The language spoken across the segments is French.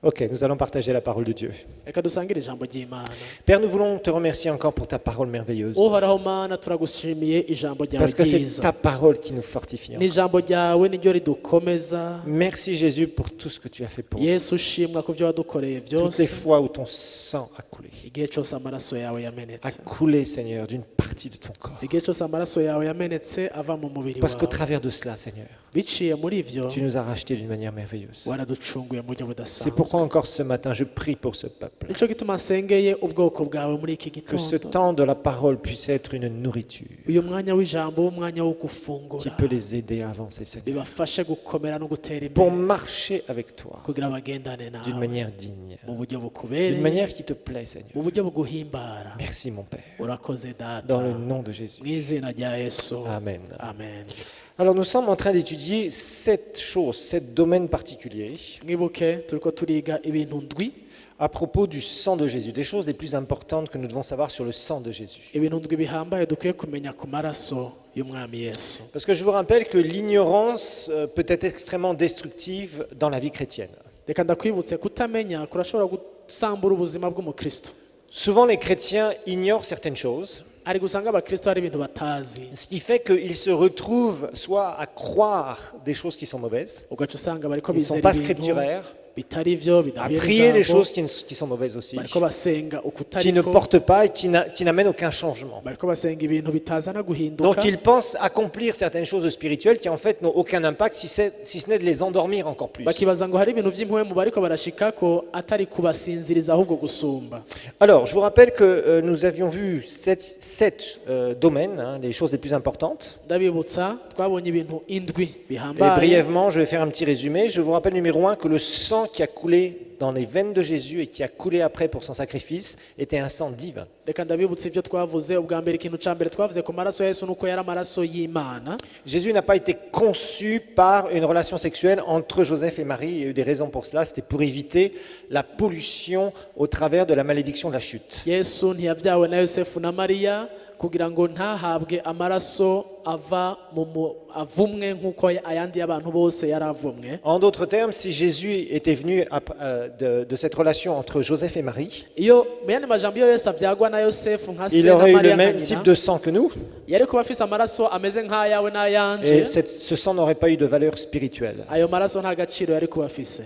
Ok, nous allons partager la parole de Dieu. reka dusangire ijambo ry'Imana. Père, nous voulons te remercier encore pour ta parole merveilleuse. Uhoraho Mana, turagushimiye ijambo ryawe Parce que c'est ryiza. ta parole qui nous fortifie. Ni ijambo ryawe niryo ridukomeza. Merci Jésus pour tout ce que tu as fait pour nous. Yesu ushimwa ku byo wadukoreye Toutes les byose. fois où ton sang a coulé. Igihe cyose amaraso yawe A yamenetse. coulé, Seigneur, d'une partie de ton corps. Igihe cyose amaraso yawe yamenetse ava mu mubiri Parce qu'au wawe. travers de cela, Seigneur, Biciye muri ivyo tu nous as rachetés d'une manière merveilleuse. waraducunguye mu buryo C'est budasanzwe. pourquoi encore ce matin, je prie pour ce peuple. Nico gituma nsengeye ubwoko bwawe muri iki Que ce gitondo. temps de la parole puisse être une nourriture Uyu mwanya w'ijambo w'umwanya wo qui gufungura. peut les aider à avancer, Seigneur. Bibafashe gukomera no gutera Pour imbere marcher avec toi kugira bagendane d'une nawe manière digne. mu buryo D'une bukubereye, manière qui te plaît, Seigneur. mu buryo buguhimbara. Merci, mon Père. Urakoze data. Dans le nom de Jésus. Mu izina rya Yesu. Amen. Amen. Alors, nous sommes en train d'étudier 7 choses, 7 domaines particuliers Mwibuke turiko turiga ibintu ndwi, à propos du sang de Jésus, des choses les plus importantes que nous devons savoir sur le sang de Jésus. ibintu ndwi bihambaye dukwiye kumenya ku maraso y'umwami Yesu. Parce que je vous rappelle que l'ignorance peut être extrêmement destructive dans la vie chrétienne. Reka ndakwibutse kutamenya kurashobora gusambura ubuzima bw'umukristo. Souvent, les chrétiens ignorent certaines choses, Ari gusanga abakristo hari ibintu batazi, ce qui fait qu'ils se retrouvent soit à croire des choses qui sont mauvaises, ugaca usanga bariko ils ne sont bizera pas ibintu scripturaires, bitari vyo à bidahuye prier des n'ijambo, choses qui sont mauvaises aussi, bariko basenga qui ne ukutariko, portent pas et qui n'amènent aucun changement. bariko basenga ibintu bitazana guhinduka. Donc ils pensent accomplir certaines choses spirituelles qui en fait n'ont aucun impact si ce n'est de les endormir encore plus. bakibaza ngo hari ibintu by'impwemu bariko barashikako atari kubasinziriza ahubwo gusumba. Alors, je vous rappelle que nous avions vu sept domaines, hein, les choses les plus importantes. Ndabibutsa twabonye ibintu indwi Et bihambaye. brièvement, je vais faire un petit résumé. Je vous rappelle numéro 1 que le sang qui a coulé dans les veines de Jésus et qui a coulé après pour son sacrifice était un sang divin. Reka ndabibutsa ibyo twavuze. Ubwa mbere, ikintu ca mbere twavuze ku maraso ya Yesu nuko yari amaraso y'Imana. Jésus n'a pas été conçu par une relation sexuelle entre Joseph et Marie. Il y a eu des raisons pour cela. C'était pour éviter la pollution au travers de la malédiction de la chute. Yesu ntiyabyawe na Yosefu na Mariya kugira ngo ntahabwe amaraso ava avumwe nk'uko ayandi y'abantu bose yari avumwe. En d'autres termes, si Jésus était venu de cette relation entre Joseph et Marie, Iyo mu yandi majambo, iyo Yesu avyagwa na Yosefu nka se il na aurait eu Mariya le nka même type nyina, de sang que nous, yari kuba afise amaraso ameze nk'ayawe et n'ayanje. ce sang n'aurait pas eu de valeur spirituelle. Ayo maraso nta gaciro yari kuba afise.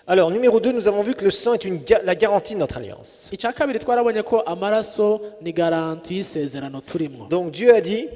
Alors, numéro 2, nous avons vu que le sang est la garantie de notre alliance. Icya kabiri, twarabonye ko amaraso ni garanti y'isezerano turimwo. Donc Dieu a dit,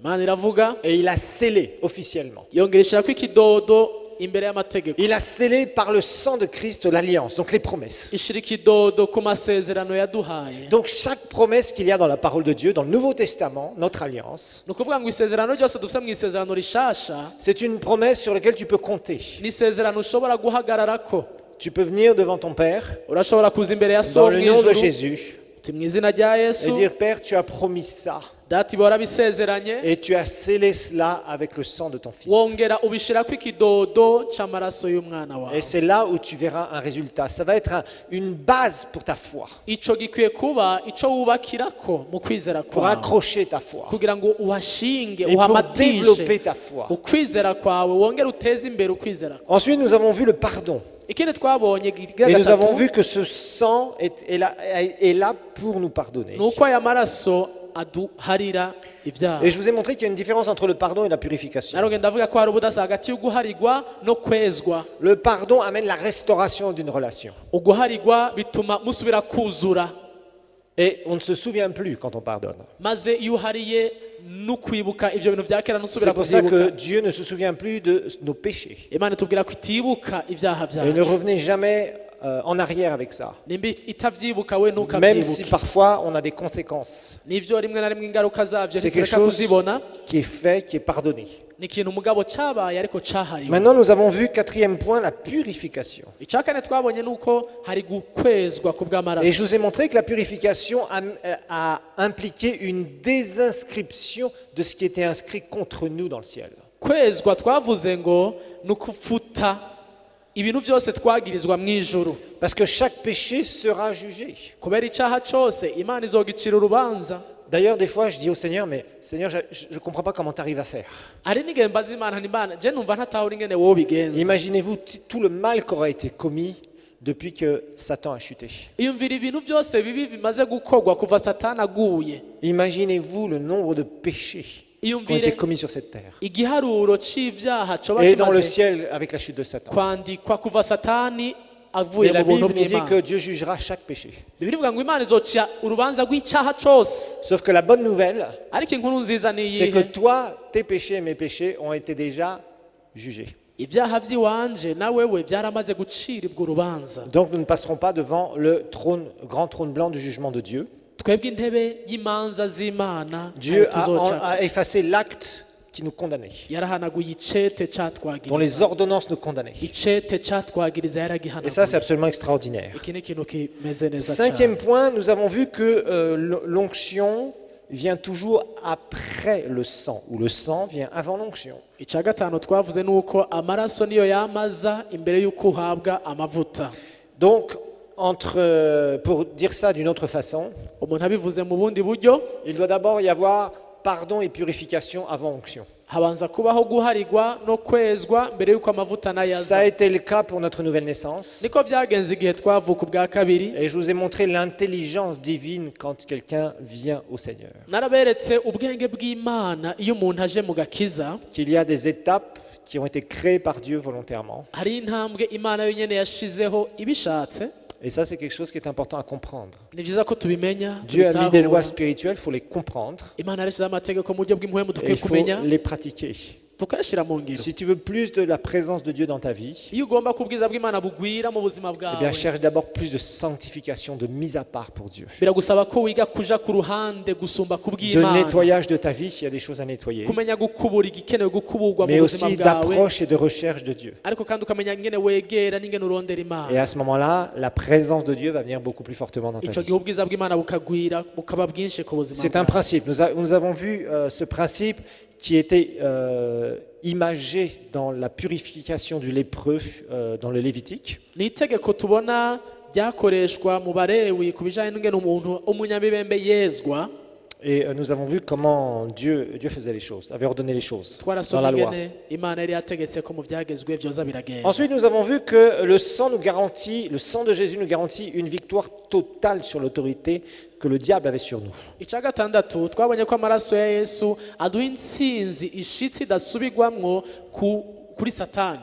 Imana iravuga, et il a scellé officiellement. yongera ishirako ikidodo imbere y'amategeko, Il a scellé par le sang de Christ l'alliance, donc les promesses. ishira ikidodo ku masezerano yaduhaye. Donc chaque promesse qu'il y a dans la parole de Dieu, dans le Nouveau Testament, notre alliance, Ni ukuvuga ngo isezerano ryose dufite mu isezerano rishasha c'est une promesse sur laquelle tu peux compter. ni isezerano ushobora guhagararako. Tu peux venir devant ton Père, Urashobora kuza imbere ya dans so le mu nom de ijuru Jésus, uti mu izina rya et Yesu, dire, Père, tu as promis ça, data iba warabisezeranye, et tu as scellé cela avec le sang de ton Fils. wongera ubishirako ikidodo c'amaraso y'umwana wawe. Et c'est là où tu verras un résultat. Ça va être une base pour ta foi, Ico gikwiye kuba ico wubakirako mu kwizera pour kwawe, accrocher ta foi, kugira ngo uhashinge, et pour uhamatishe développer ta foi. ukwizera kwawe, wongere uteze imbere ukwizera kwawe. Ensuite, nous avons vu le pardon. Ikindi twabonye Et nous avons gatatu vu que ce sang est là pour nous pardonner. ni uko aya maraso aduharira ibyaha. Et je vous ai montré qu'il y a une différence entre le pardon et la purification. Narongeye ndavuga ko hari ubudasa hagati y'uguharigwa no kwezwa. Le pardon amène la restauration d'une relation. Uguharigwa bituma musubira kuzura, Et on ne se souvient plus quand on pardonne. maze iyo uhariye n'ukwibuka ibyo bintu bya kera C'est nusubira pour ça que kuvyibuka. Dieu ne se souvient plus de nos péchés. Imana itubwira ko itibuka ibyaha Et ne byacu, revenez jamais en arrière avec ça. nimba itavyibuka we Même si ntukavyibuke. parfois on a des conséquences. Nivyo rimwe na rimwe ingaruka zavyo C'est quelque ntitureka chose kuzibona, qui est fait, qui est pardonné. ni ikintu umugabo cabaye ariko cahariwe. Maintenant, nous avons vu, quatrième point, la purification. Icya kane twabonye nuko hari gukwezwa ku Et je bw'amaraso. vous ai montré que la purification a impliqué une désinscription de ce qui était inscrit contre nous dans le ciel. Kwezwa twavuze ngo ni ukufuta ibintu byose twagirizwa mu ijuru, Parce que chaque péché sera jugé. kubera icyaha cyose Imana izogicira urubanza. D'ailleurs, des fois, je dis au Seigneur, mais Seigneur, je ne comprends pas comment tu arrives à faire. Hari n'igihe mbaza Imana nti Imana, je numva ntatahura ingene wowe bigenza. Imaginez-vous tout le mal qui aura été commis depuis que Satan a chuté. iyumvira ibintu byose bibi bimaze gukorwa kuva satani aguye. Imaginez-vous le nombre de péchés qui ont été iyumvire commis sur cette terre. igiharuro c'ivyaha coba Et dans le kimaze ciel avec la chute de Satan. kwandikwa kuva satani avuye Et la mu buntu Bible nous dit que bw'Imana. Dieu jugera chaque péché. Bibiri ivuga ngo Imana izociya urubanza rw'icyaha cose. Sauf que la bonne nouvelle, Ariko inkuru nziza ni c'est que iyihe? toi, tes péchés et mes péchés ont été déjà jugés. Ibyaha by'iwanje na wewe byaramaze gucirirwa urubanza. Donc nous ne passerons pas devant le grand trône blanc du jugement de Dieu. Twebwe intebe y'imanza z'Imana Dieu ntayo tuzoca. a effacé l'acte qui nous condamnait, Yarahanaguye icete dont catwagiriza. les ordonnances nous condamnaient. Icete catwagiriza Et ça, yaragihanaguye. c'est absolument extraordinaire. Iki ni ikintu kimeze neza cyane. Cinquième point, nous avons vu que l'onction vient toujours après le sang, ou le sang vient avant l'onction. Icya gatanu twavuze ni uko amaraso niyo yamaza imbere y'uko uhabwa amavuta. Donc, pour dire ça d'une autre façon, Umuntu abivuze mu bundi buryo, il doit d'abord y avoir pardon et purification avant onction. habanza kubaho guharigwa no kwezwa mbere y'uko amavuta Ça a nayaza. été le cas pour notre nouvelle naissance. Niko byagenze igihe twavuka ubwa kabiri. Et je vous ai montré l'intelligence divine quand quelqu'un vient au Seigneur. Naraberetse ubwenge bw'Imana iyo umuntu aje mu gakiza. Qu'il y a des étapes qui ont été créées par Dieu volontairement. Hari intambwe Imana yonyine yashizeho ibishatse. Et ça, c'est quelque chose qui est important à comprendre. Ni byiza ko tubimenya. Dieu a mis des lois tubitahura. spirituelles, il faut les comprendre Imana yarashyizeho amategeko mu buryo bw'impuhemu et dukwiye il faut kumenya les pratiquer. tukayashyira mu ngiro. Si tu veux plus de la présence de Dieu dans ta vie, Iyo ugomba ko ubwiza bw'Imana bugwira mu buzima eh bien, bwawe, cherche d'abord plus de sanctification, de mise à part pour Dieu. biragusaba ko wiga kuja ku ruhande gusumba De kubw'Imana, nettoyage de ta vie s'il y a des choses à nettoyer, kumenya gukubura igikenewe gukuburwa mu mais buzima aussi bwawe, d'approche et de recherche de Dieu. ariko kandi ukamenya ingene wegera n'ingene urondera Et Imana. à ce moment-là, la présence de Dieu va venir beaucoup plus fortement dans ta Ico vie. gihe ubwiza bw'Imana bukagwira bukaba bwinshi ku buzima C'est un bwawe. principe. Nous avons vu ce principe qui était imagé dans la purification du lépreux dans le Lévitique. Ni itegeko tubona ryakoreshwa mu Balewi ku bijanye n'ingene umuntu umunyamibembe yezwa. Et nous avons vu comment Dieu faisait les choses, avait ordonné les choses dans la Twarasomye loi. ingene Imana yari yategetse ko mu byagezwe vyoza biragenda. Ensuite, nous avons vu que le sang de Jésus nous garantit une victoire totale sur l'autorité que le diable avait sur nous. Icya gatandatu twabonye ko amaraso ya Yesu aduha intsinzi ishitsi idasubirwamwo kuri Satani.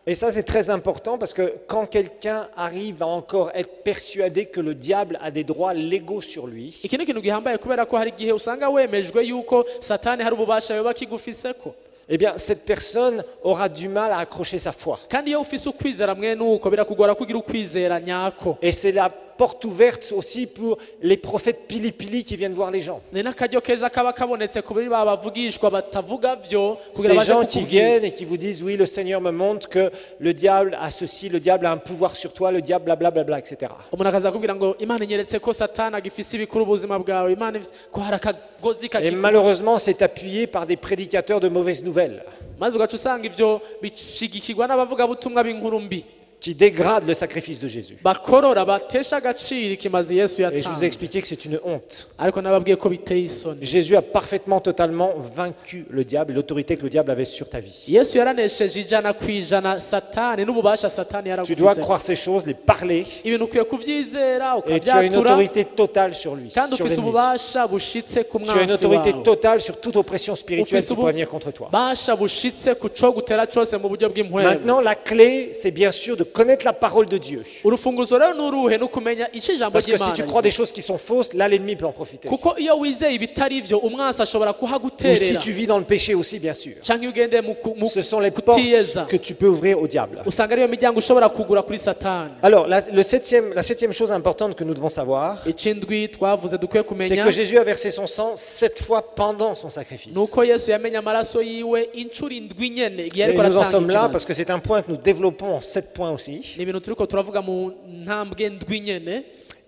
Et ça, c'est très important parce que quand quelqu'un arrive à encore être persuadé que le diable a des droits légaux sur lui, Iki ni ikintu gihambaye kubera ko hari igihe usanga wemejwe yuko Satani hari ububasha yoba kigufiseko. eh bien, cette personne aura du mal à accrocher sa foi. Kandi iyo ufise ukwizera mwene uko birakugora kugira ukwizera nyako. Et c'est la porte ouverte aussi pour les prophètes pili-pili qui viennent voir les gens. Ni n'akaryo keza kaba kabonetse kuri ba bavugishwa batavuga vyo kugira Ces baje gens qui kukubwira. viennent et qui vous disent, oui, le Seigneur me montre que le diable a ceci, le diable a un pouvoir sur toi, le diable, blablabla, etc. Umuntu akaza kubwira ngo Imana inyeretse ko Satani agifise ibikuru ubuzima bwawe, Imana ko hari akagozi Et kakikubwira. malheureusement, c'est appuyé par des prédicateurs de mauvaises nouvelles Maze ugaca usanga ivyo bishigikirwa n'abavugabutumwa b'inkuru mbi qui dégradent le sacrifice de Jésus. bakorora batesha agaciro ikimazi Yesu Et je vous ai yatanze. expliqué que c'est une honte. Ariko nababwiye ko biteye isoni. Jésus a parfaitement, totalement vaincu le diable et l'autorité que le diable avait sur ta vie. Yesu yaranesheje ijana ku ijana Satani n'ububasha Satani Tu dois yaragufise. croire ces choses, les parler, Ibintu ukwiye kuvyizera et tu as une ukavyatura autorité totale sur lui, kandi sur ufise l'ennemi. ububasha bushitse ku Tu as une mwansi autorité wawe. totale sur toute oppression spirituelle Ufise qui pourrait venir contre toi. ububasha bushitse ku co gutera cose mu buryo bw'impwemu. Maintenant, la clé, c'est bien sûr de connaître la parole de Dieu. Urufunguzo rero n'uruhe n'ukumenya ico ijambo Parce que si tu ry'Imana. crois des choses qui sont fausses, là, l'ennemi peut en profiter. Kuko iyo wizeye ibitari ivyo umwansi ashobora Ou si kuhaguterera. tu vis dans le péché aussi, bien sûr. Canke iyo ugendeye Ce sont les portes kutiyeza. que tu peux ouvrir au diable. Usanga ariyo miryango ushobora kugura kuri Satani. Alors, la septième chose importante que nous devons savoir, Ikindwi twavuze dukwiye c'est kumenya que Jésus a versé son sang 7 fois pendant son sacrifice. nuko Yesu yamenye amaraso yiwe incuro indwi nyene igihe Et ariko nous en aratanga sommes là parce ikimazi. que c'est un point que nous développons en 7 points aussi. Ni ibintu turiko turavuga mu ntambwe ndwi nyene.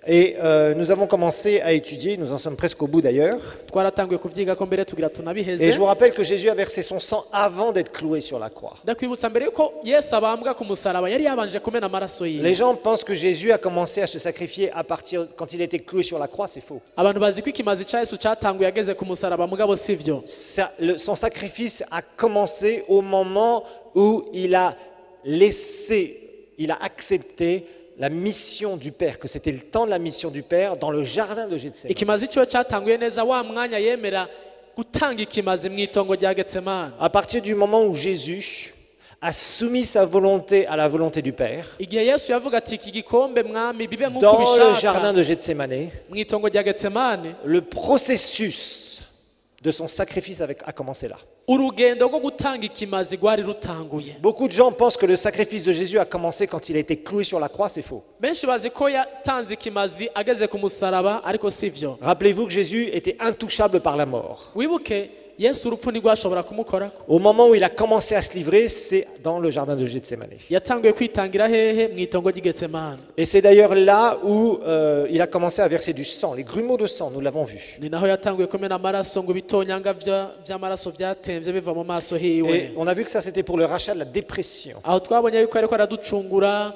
Et nous avons commencé à étudier, nous en sommes presque au bout d'ailleurs. Twaratanguye kuvyigako mbere tugira Et tunabiheze. je vous rappelle que Jésus a versé son sang avant d'être cloué sur la croix. Ndakwibutsa mbere yuko Yesu abambwa ku musaraba yari yabanje kumena amaraso yiwe. Les gens pensent que Jésus a commencé à se sacrifier à partir quand il a été cloué sur la croix, c'est faux. Abantu bazi ko ikimazi ca Yesu catanguye ageze ku musaraba mugabo sivyo. Son sacrifice a commencé au moment où il a accepté la mission du Père, que c'était le temps de la mission du Père dans le jardin de Gethsemane. ikimazi cyo cyatanguye neza wa mwanya yemera gutanga ikimazi mu itongo rya Getsemani. À partir du moment où Jésus a soumis sa volonté à la volonté du Père, igihe Yesu yavuga ati iki gikombe mwami bibe nk'uko dans le ubishaka jardin de Gethsemane, mu itongo rya Getsemani, le processus de son sacrifice a commencé là. urugendo rwo gutanga ikimazi rwari rutanguye. Beaucoup de gens pensent que le sacrifice de Jésus a commencé quand il a été cloué sur la croix, c'est faux. benshi bazi ko yatanze ikimazi ageze ku musaraba, ariko sivyo. Rappelez-vous que Jésus était intouchable par la mort. wibuke Yesu urupfu ntirwashobora kumukorako. Au moment où il a commencé à se livrer, c'est dans le jardin de Gethsemane. yatanguye kwitangira hehe? mu itongo ry'i Getsemani. Et c'est d'ailleurs là où il a commencé à verser du sang, les grumeaux de sang, nous l'avons vu. ni naho yatanguye kumena amaraso ngo ibitonyanga by'amaraso byatemvye biva mu maso hiwe. Et on a vu que ça c'était pour le rachat de la dépression. aho twabonye yuko ariko araducungura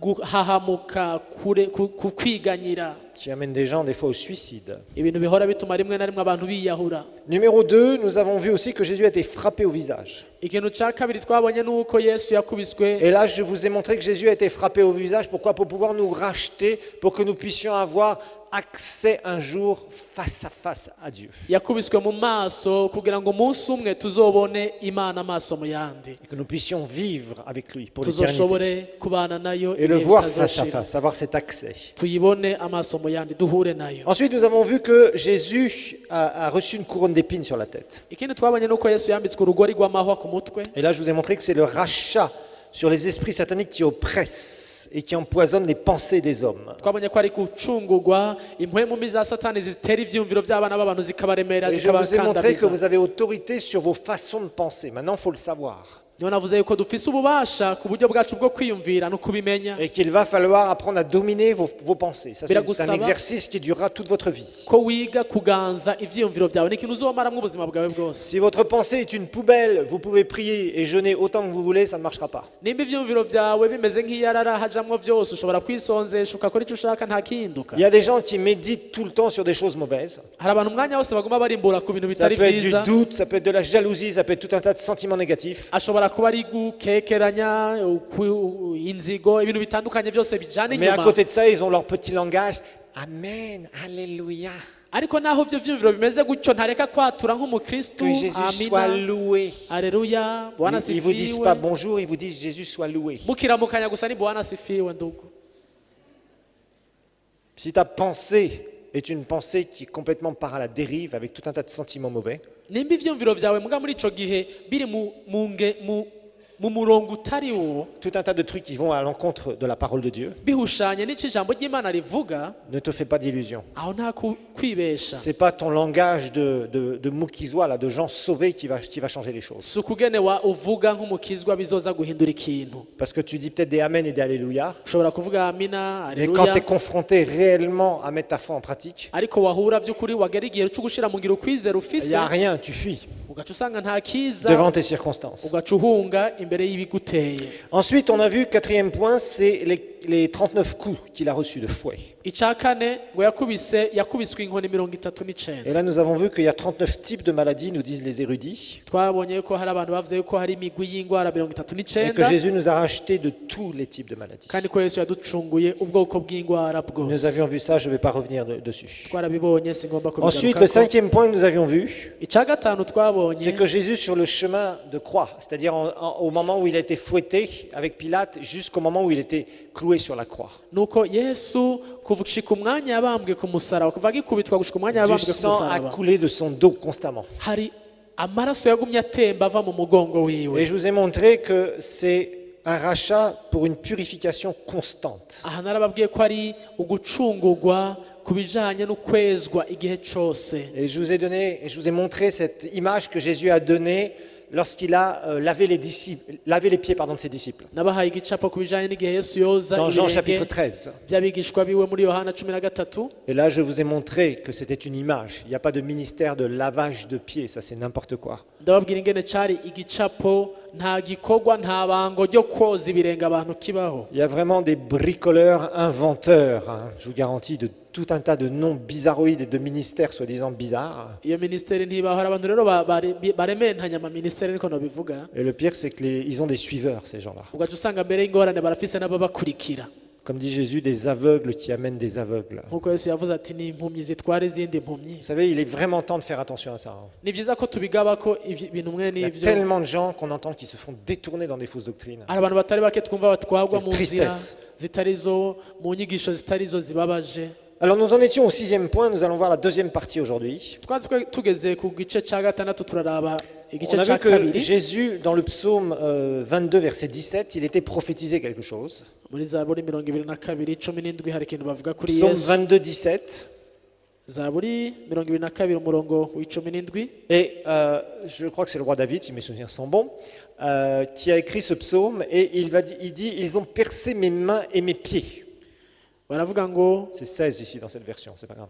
guhahamuka ku kwiganyira, Qui amène des gens des fois au suicide. ibintu bihora bituma rimwe na rimwe abantu biyahura. Numéro 2, nous avons vu aussi que Jésus a été frappé au visage. ikintu cya kabiri twabonye nuko Yesu yakubiswe. Et là, je vous ai montré que Jésus a été frappé au visage. Pourquoi? Pour pouvoir nous racheter, pour que nous puissions avoir accès un jour face à face à Dieu. yakubiswe mu maso kugira ngo umunsi umwe tuzobone Imana amaso mu yandi, Et que nous puissions vivre avec lui pour l'éternité. tuzoshobore kubana nayo Et le ibihe voir face à bitazoshira. face, avoir cet accès. tuyibone amaso mu yandi duhure nayo. Ensuite, nous avons vu que Jésus a reçu une couronne d'épines sur la tête. ikindi twabonye nuko Yesu yambitswe urugori rw'amahwa ku mutwe. Et là, je vous ai montré que c'est le rachat sur les esprits sataniques qui oppressent et qui empoisonnent les pensées des hommes. twabonye ko ari gucungurwa impwemu mbi za satani zitera ivyumviro by'abana b'abantu zikabaremera, Et je vous ai montré que zikabakandamiza. vous avez autorité sur vos façons de penser. Maintenant, il faut le savoir. niyo navuze yuko dufise ububasha ku buryo bwacu bwo kwiyumvira no kubimenya, Et qu'il va falloir apprendre à dominer vos pensées. Ça, c'est Biragusaba. un exercice qui durera toute votre vie. ko wiga kuganza ivyiyumviro byawe. ni ikintu uzomaramwo ubuzima bwawe bwose. Si votre pensée est une poubelle, vous pouvez prier et jeûner autant que vous voulez, ça ne marchera pas. nimba ivyiyumviro byawe bimeze nk'iyarara hajamwo byose, ushobora kwisonzesha ugakora icyo ushaka nta kihinduka. Il y a des gens qui méditent tout le temps sur des choses mauvaises. hari abantu umwanya wose baguma barimbura ku bintu Ça bitari peut être du byiza. doute, ça peut être de la jalousie, ça peut être tout un tas de sentiments négatifs. ashobora kuba ari gukekeranya inzigo, ibintu bitandukanye byose bijana Mais à inyuma. côté de ça, ils ont leur petit langage. Amen, alléluia. ariko naho ibyo vyumviro bimeze gutyo, ntareka kwatura nk'umukristu. Que Jésus soit amina, loué. aleluya, bwana Ils vous disent pas sifiwe. bonjour, ils vous disent Jésus soit loué. mukiramukanya gusa ni bwana sifiwe ndugu. Si ta pensée est une pensée qui complètement part à la dérive avec tout un tas de sentiments mauvais, nimba ivyumviro vyawe muga muri ico gihe biri mu murongo utari wo, tout un tas de trucs qui vont à l'encontre de la parole de Dieu, bihushanye n'ico ijambo ry'Imana rivuga, ne te fais pas d'illusions. aho nta kwibesha. C'est pas ton langage de moukizois, là, de gens sauvés qui va changer les choses. si ukugenewa uvuga nk'umukizwa bizoza guhindura ikintu. Parce que tu dis peut-être des amen et des alléluia, ushobora kuvuga amina, mais quand tu es aleluya, confronté réellement à mettre ta foi en pratique, ariko wahura by'ukuri wagera igihe cyo gushira mu ngiro ukwizera il ufise, n'y a rien, tu fuis ugaca usanga nta kiza, devant tes circonstances. ugaca uhunga imbere y'ibiguteye. Ensuite, on a vu, quatrième point, c'est les 39 coups qu'il a reçus de fouet. icya kane ngo yakubiswe inkoni 39. Et là, nous avons vu qu'il y a 39 types de maladies, nous disent les érudits, twabonye ko hari abantu bavuze yuko hari imigwi y'indwara et que 39, Jésus nous a rachetés de tous les types de maladies. kandi ko Yesu yaducunguye ubwoko bw'indwara Nous bwose. avions vu ça, je ne vais pas revenir dessus. twarabibonye singomba Ensuite, le kubigarukako. cinquième point que nous avions vu, icya gatanu c'est twabonye que Jésus, sur le chemin de croix, c'est-à-dire au moment où il a été fouetté avec Pilate, jusqu'au moment où il était cloué sur la croix, nuko Yesu kuvushika umwanya yabambwe ku musaraba, kuva agikubitwa gushika umwanya du yabambwe ku sang a musaraba, coulé de son dos constamment. hari amaraso yagumye atemba ava mu mugongo Et wiwe. je vous ai montré que c'est un rachat pour une purification constante. aha narababwiye ko ari ugucungurwa ku bijanye n'ukwezwa igihe cyose. Et je vous ai montré cette image que Jésus a donnée lorsqu'il a lavé les pieds de ses disciples. nabahaye igicapo ku bijanye n'igihe Yesu yoza Dans Jean ibirenge chapitre 13. by'abigishwa biwe muri Yohana 13. Et là, je vous ai montré que c'était une image. Il n'y a pas de ministère de lavage de pieds, ça c'est n'importe quoi. ndababwira ingene cari igicapo, nta gikorwa, nta bango ryo koza ibirenge abantu kibaho. Il y a vraiment des bricoleurs, inventeurs, hein, je vous garantis, de tout un tas de noms bizarroïdes et de ministères soi-disant bizarres. iyo minisiteri ntibaho, hari abantu rero barementanya amaminisiteri niko nobivuga. Et le pire, c'est qu'ils ont des suiveurs, ces gens-là. ugaca usanga mbere y'ingorane barafise n'ababakurikira. comme dit Jésus, des aveugles qui amènent des aveugles. nk'uko Yesu yavuze ati ni impumyi zitwara izindi mpumyi. Vous savez, il est vraiment temps de faire attention à ça. Hein. Ni byiza ko tubigaba ko ibintu mwe Il y a n'ivyo tellement de gens qu'on entend qui se font détourner dans des fausses doctrines. hari abantu batari bake twumva batwagwa mu nzira Tristesse. zitari zo mu nyigisho zitari zo zibabaje. Alors nous en étions au 6e point, nous allons voir la deuxième partie aujourd'hui. twari tugeze ku gice cya gatandatu turaraba igice On a cya vu que kabiri. Jésus, dans le psaume 22, verset 17, il était prophétisé quelque chose. muri zaburi 22:17 hari ikintu bavuga kuri Psaume Yesu. 22, 17. zaburi 22 umurongo w'17. Et je crois que c'est le roi David, si mes souvenirs sont bons, qui a écrit ce psaume. Et il dit, ils ont percé mes mains et mes pieds. baravuga ngo C'est 16 ici dans cette version, c'est pas grave.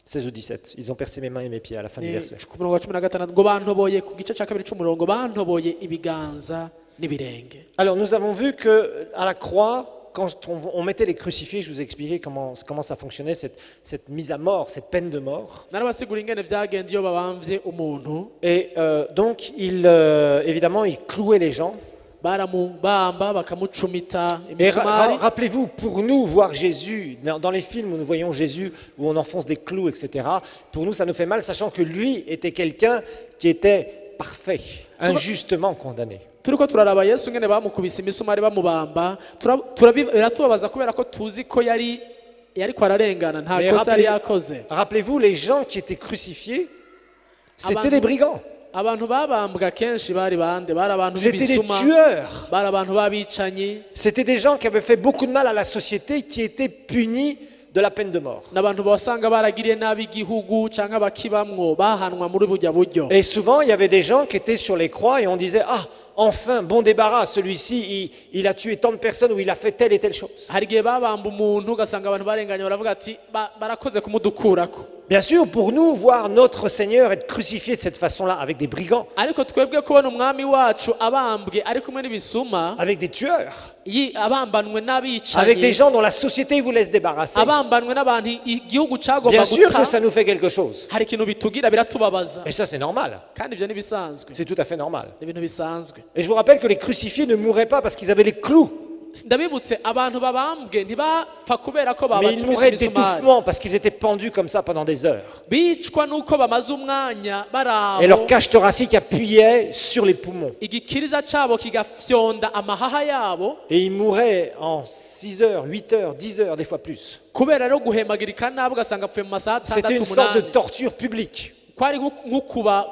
16 ou 17. Ils ont percé mes mains et mes pieds à la fin du ni verset. ku murongo wa 16 ngo bantoboye ku gice cya kabiri cy'umurongo bantoboye ibiganza n'ibirenge. Alors nous avons vu que à la croix, quand on mettait les crucifix, je vous ai expliqué comment ça fonctionnait, cette mise à mort, cette peine de mort. narabasigura ingene byagenze iyo babamvye umuntu Et donc, évidemment, il clouait les gens. baramubamba bakamucumita Et imisumari. rappelez-vous, pour nous, voir Jésus, dans les films où nous voyons Jésus, où on enfonce des clous, etc., pour nous, ça nous fait mal, sachant que lui était quelqu'un qui était parfait, injustement condamné. turiko turaraba Yesu ngene bamukubise imisumari bamubamba biratubabaza kubera ko tuzi ko yari ko ararengana nta Mais kosa yari yakoze. rappelez-vous, les gens qui étaient crucifiés, c'était Abantu- des brigands, abantu babambwa kenshi bari bande bari abantu c'était des b'ibisuma tueurs, bari abantu b'abicanyi c'était des gens qui avaient fait beaucoup de mal à la société, qui étaient punis de la peine de mort. n'abantu basanga baragiriye nabi igihugu canke abakibamwo bahanwa muri burya buryo. Et souvent, il y avait des gens qui étaient sur les croix et on disait, ah, enfin, bon débarras, celui-ci, il a tué tant de personnes ou il a fait telle et telle chose. hari igihe babamba umuntu ugasanga abantu barenganye baravuga ati barakoze kumudukurako. Bien sûr, pour nous, voir notre Seigneur être crucifié de cette façon-là, avec des brigands, ariko twebwe kubona umwami wacu abambwe ari kumwe n'ibisuma avec des tueurs, abambanwe avec des n'abicanyi gens dont la société voulait se débarrasser, abambanwe n'abantu igihugu cagomba bien sûr que guta ça nous fait quelque chose. hari ikintu bitugira biratubabaza Et ça, c'est normal. kandi ivyo n'ibisanzwe C'est tout à fait normal. ni ibintu bisanzwe. Et je vous rappelle que les crucifiés ne mouraient pas parce qu'ils avaient les clous, ndabibutse abantu babambwe ntibapfa kubera ko mais ils babacumisa mouraient imisumari d'étouffement parce qu'ils étaient pendus comme ça pendant des heures. bicwa nuko bamaze umwanya Et leur baraho cage thoracique appuyait sur les poumons. igikiriza cabo kigafyonda amahaha yabo Et ils mouraient en 6 heures, 8 heures, 10 heures, des fois plus. kubera rero guhemagirika nabi ugasanga apfuye mu masaha C'était une 6 sorte de 8 torture publique. kwari nko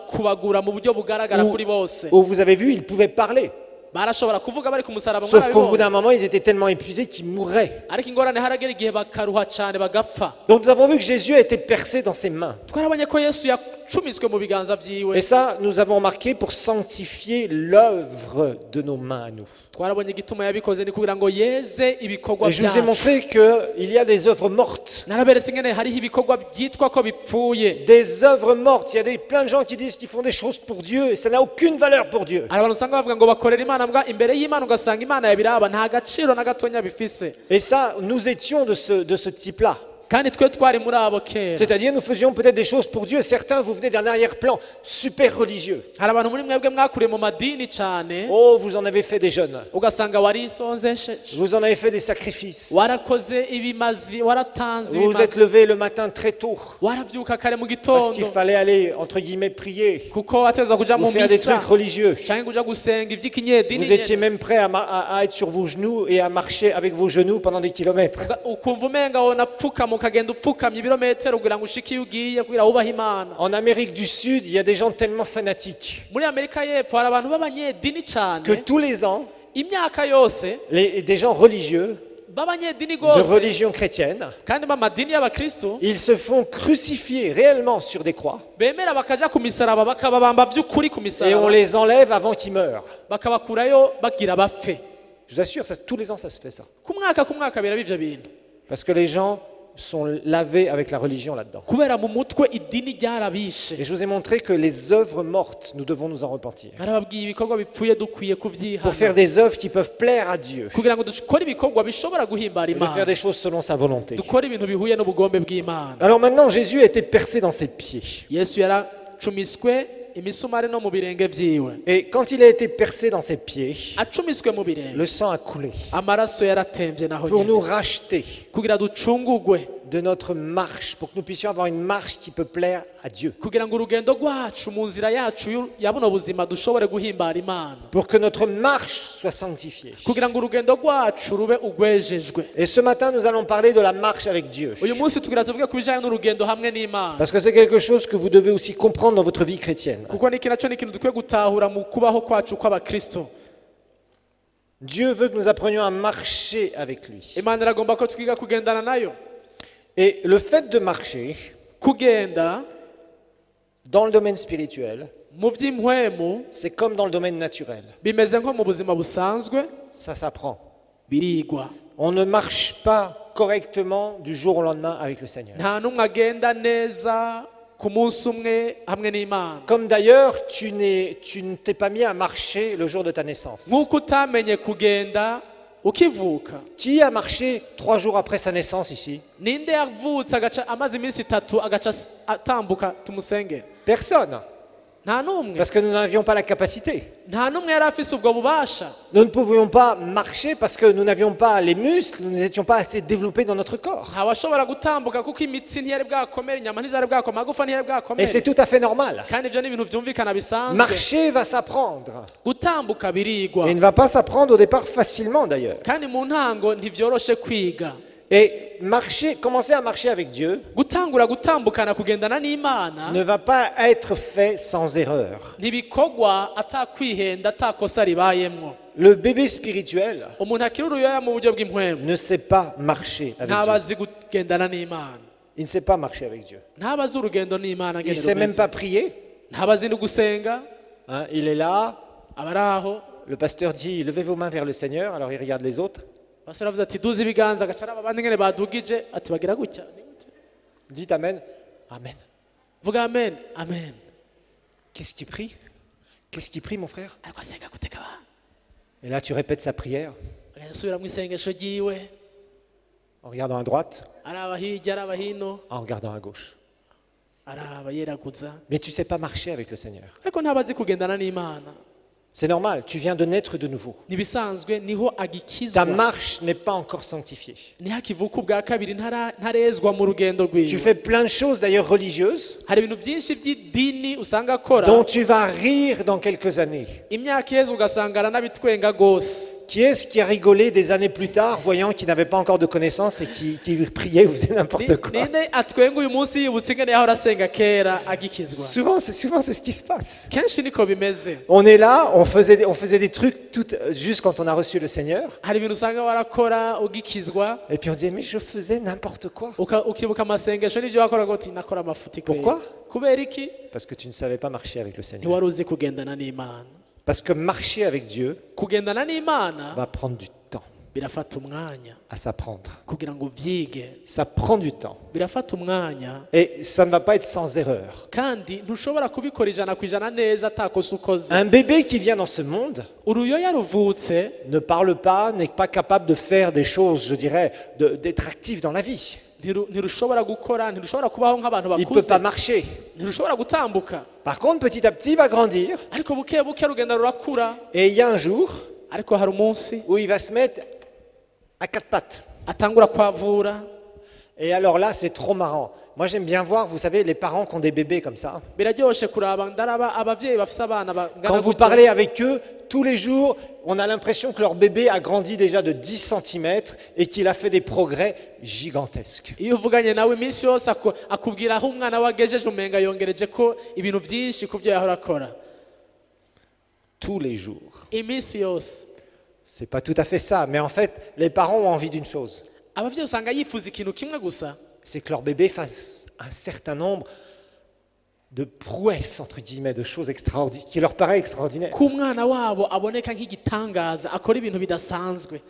kubagura mu buryo bugaragara Où, kuri bose. où vous avez vu, ils pouvaient parler. barashobora kuvuga bari ku musaraba Sauf qu'au bout mwabibonye d'un moment, ils étaient tellement épuisés qu'ils mouraient. ariko ingorane haragera igihe bakaruha cyane bagapfa. Donc nous avons vu que Jésus a été percé dans ses mains. twarabonye ko Yesu yacumiswe mu biganza vyiwe. Et ça, nous avons remarqué pour sanctifier l'œuvre de nos mains à nous. twarabonye igituma yabikoze ni kugira ngo yeze ibikorwa Et je vous ai byacu. montré qu'il y a des œuvres mortes. naraberetse ingene hariho ibikorwa byitwa ko bipfuye. Des œuvres mortes. Il y a plein de gens qui disent qu'ils font des choses pour Dieu et ça n'a aucune valeur pour Dieu. hari abantu usanga bavuga ngo bakorera imana mbwa imbere y'imana ugasanga imana yabiraba nta gaciro na gatonya bifise. Et ça, nous étions de ce type-là. kandi twe twari muri abo kera. C'est-à-dire, nous faisions peut-être des choses pour Dieu. Certains, vous venez d'un arrière-plan super religieux. hari abantu muri mwebwe mwakuriye mu madini cyane Oh, vous en avez fait des jeûnes. ugasanga warisonzesheje Vous en avez fait des sacrifices. warakoze ibimazi waratanze Vous vous êtes ibimazi levé le matin très tôt waravyuka kare mu parce qu'il gitondo fallait aller, entre guillemets, prier kuko wateza kuja ou mu faire des misa trucs religieux. canke kuja gusenga ivy'ikinyedini Vous étiez nyene. même prêt à être sur vos genoux et à marcher avec vos genoux pendant des kilomètres. ukumva umenga wona pfukama ukagenda upfukamye ibirometero kugira ngo ushike iyo ugiye kugira wubahe imana. En Amérique du Sud, il y a des gens tellement fanatiques muri amerika y'epfo hari abantu b'abanyedini que cyane tous les ans, imyaka yose des gens religieux, b'abanyedini de gose religion chrétienne, kandi b'amadini y'abakristo ils se font crucifier réellement sur des croix bemera bakaja ku misaraba bakababamba vy'ukuri ku et on misaraba les enlève avant qu'ils meurent. bakabakurayo bagira bapfe. Je vous assure, tous les ans, ça se fait ça. ku mwaka biraba ivyo bintu Parce que les gens sont lavés avec la religion là-dedans. kubera mu mutwe idini ryarabishe. Et je vous ai montré que les œuvres mortes, nous devons nous en repentir. barababwiye ibikorwa bipfuye dukwiye Pour faire kuvyihana des œuvres qui peuvent plaire à Dieu. kugira ngo dukore ibikorwa bishobora guhimbara Et de faire imana des choses selon sa volonté. dukore ibintu bihuye n'ubugombe bw'imana. Alors maintenant, Jésus a été percé dans ses pieds. yesu yaracumiswe imisumari no mu birenge vyiwe Et quand il a été percé dans ses pieds, acumiswe mu birenge le sang a coulé amaraso yaratemvye naho pour nous nyene racheter kugira ducungugwe de notre marche, pour que nous puissions avoir une marche qui peut plaire à Dieu. kugira ngo urugendo rwacu mu nzira yacu ya buno buzima dushobore guhimbara Imana Pour que notre marche soit sanctifiée. kugira ngo urugendo rwacu rube ugwejejwe. Et ce matin, nous allons parler de la marche avec Dieu. uyu munsi tugira tuvuge ku bijanye n'urugendo hamwe n'Imana Parce que c'est quelque chose que vous devez aussi comprendre dans votre vie chrétienne. kuko niki naco ni ikintu dukwiye gutahura mu kubaho kwacu kw'abakristo. Dieu veut que nous apprenions à marcher avec lui. Imana iragomba ko twiga kugendana nayo. Et le fait de marcher Kugenda dans le domaine spirituel, mu by'impwemu c'est comme dans le domaine naturel. bimeze nko mu buzima busanzwe, Ça s'apprend. birigwa. On ne marche pas correctement du jour au lendemain avec le Seigneur. Nta n'umwe agenda neza ku munsi umwe hamwe n'Imana. Comme d'ailleurs, tu ne t'es pas mis à marcher le jour de ta naissance. Nk'uko utamenye kugenda ukivuka. Qui a marché 3 jours après sa naissance ici? Ninde yavutse agaca amaze iminsi 3 agaca atambuka tumusenge? Personne. Nta n'umwe. Parce que nous n'avions pas la capacité. Nta n'umwe yari afise ubwo bubasha. Nous ne pouvions pas marcher parce que nous n'avions pas les muscles, nous n'étions pas assez développés dans notre corps. Ntawashobora gutambuka kuko imitsi ntiyari bwakomere, inyama ntizari bwakomere, amagufa ntiyari Et c'est bwakomere. tout à fait normal. Kandi ibyo ni ibintu byumvikana bisanzwe. Marcher va s'apprendre. Gutambuka birigwa. Et il ne va pas s'apprendre au départ facilement d'ailleurs. Kandi mu ntango ntivyoroshe kwiga. Et commencer à marcher avec Dieu Gutangura gutambukana kugendana n'Imana ne va pas être fait sans erreur. ntibikogwa atakwihenda atakosa ribayemwo. Le bébé spirituel Umuntu akiri uruyoya mu buryo bw'impwemu ne sait pas marcher avec Dieu. ntabazi kugendana n'Imana, Il ne sait pas marcher avec Dieu. ntabazi urugendo n'Imana Il ne ngene sait même rumeze, pas prier. ntabazi no gusenga. Hein, il est là, Abari aho le pasteur dit levez vos mains vers le Seigneur, alors il regarde les autres. pastor avuze ati duze ibiganza, agaca araba abandi ngene badugije ati bagira gutya. Dites Amen. Amen. Vuga amen, amen. Qu'est-ce qu'il prie? Qu'est-ce qu'il prie, mon frère? Ariko asenga guteka abantu. Et là, tu répètes sa prière Agaca asubira mu isengesho ryiwe, en regardant à droite, araba hirya araba hino, en regardant à gauche. araba yeraguza, Mais tu ne sais pas marcher avec le Seigneur. ariko ntabazi kugendana n'Imana. C'est normal, tu viens de naître de nouveau. Nibisanzwe niho Ta agikizwa, marche n'est pas encore sanctifiée. niho akivuka ubwa kabiri, ntarezwa mu rugendo Tu rwiwe. fais plein de choses d'ailleurs religieuses Hari ibintu byinshi by'idini usanga akora, dont tu vas rire dans quelques années. imyaka iheze ugasanga aranabitwenga rwose. Qui est-ce qui a rigolé des années plus tard, voyant qu'il n'avait pas encore de connaissances et qui priait ou faisait n'importe quoi? Ninde atwenga uyu munsi yibutse ingene yahora asenga kera agikizwa? Souvent, c'est ce qui se passe. Kenshi niko bimeze. On est là, on faisait des trucs juste quand on a reçu le Seigneur. Hari ibintu usanga warakora ugikizwa, Et puis on disait, mais je faisais n'importe quoi. ukibuka amasengesho n'ibyo wakoraga uti nakora amafuti kweri. Pourquoi? Kubera iki? Parce que tu ne savais pas marcher avec le Seigneur. Ntiwari uzi kugendana n'Imana. Parce que marcher avec Dieu Kugendana n'Imana va prendre du temps birafata umwanya à s'apprendre. kugira ngo uvyige, Ça prend du temps. birafata umwanya Et ça ne va pas être sans erreur. kandi ntushobora kubikora 100% neza atakosa ukoze. Un bébé qui vient dans ce monde Uruyoya ruvutse ne parle pas, n'est pas capable de faire des choses, je dirais, d'être actif dans la vie. ntirushobora gukora, ntirushobora kubaho nk'abantu Il ne peut bakuze, pas marcher. ntirushobora gutambuka. Par contre, petit à petit, il va grandir. Ariko buke buke rugenda rurakura, Et il y a un jour ariko hari umunsi où il va se mettre à 4 pattes. atangura kwavura. Et alors là, c'est trop marrant. Moi, j'aime bien voir, vous savez, les parents qui ont des bébés comme ça. Biraryoshe kuraba ndaraba abavyeyi bafise abana bangana Quand vous gutyo. parlez avec eux, tous les jours, on a l'impression que leur bébé a grandi déjà de 10 cm et qu'il a fait des progrès gigantesques. Iyo uvuganye nawe iminsi yose akubwira aho umwana we agejeje umenga yongereje ko ibintu byinshi ku byo yahora akora. Tous les jours. Iminsi yose C'est pas tout à fait ça, mais en fait, les parents ont envie d'une chose. abavyeyi usanga yifuza ikintu kimwe gusa, C'est que leur bébé fasse un certain nombre de prouesses, entre guillemets, de choses extraordinaires, qui leur paraît extraordinaires. ko umwana wabo aboneka nk'igitangaza, akora ibintu bidasanzwe.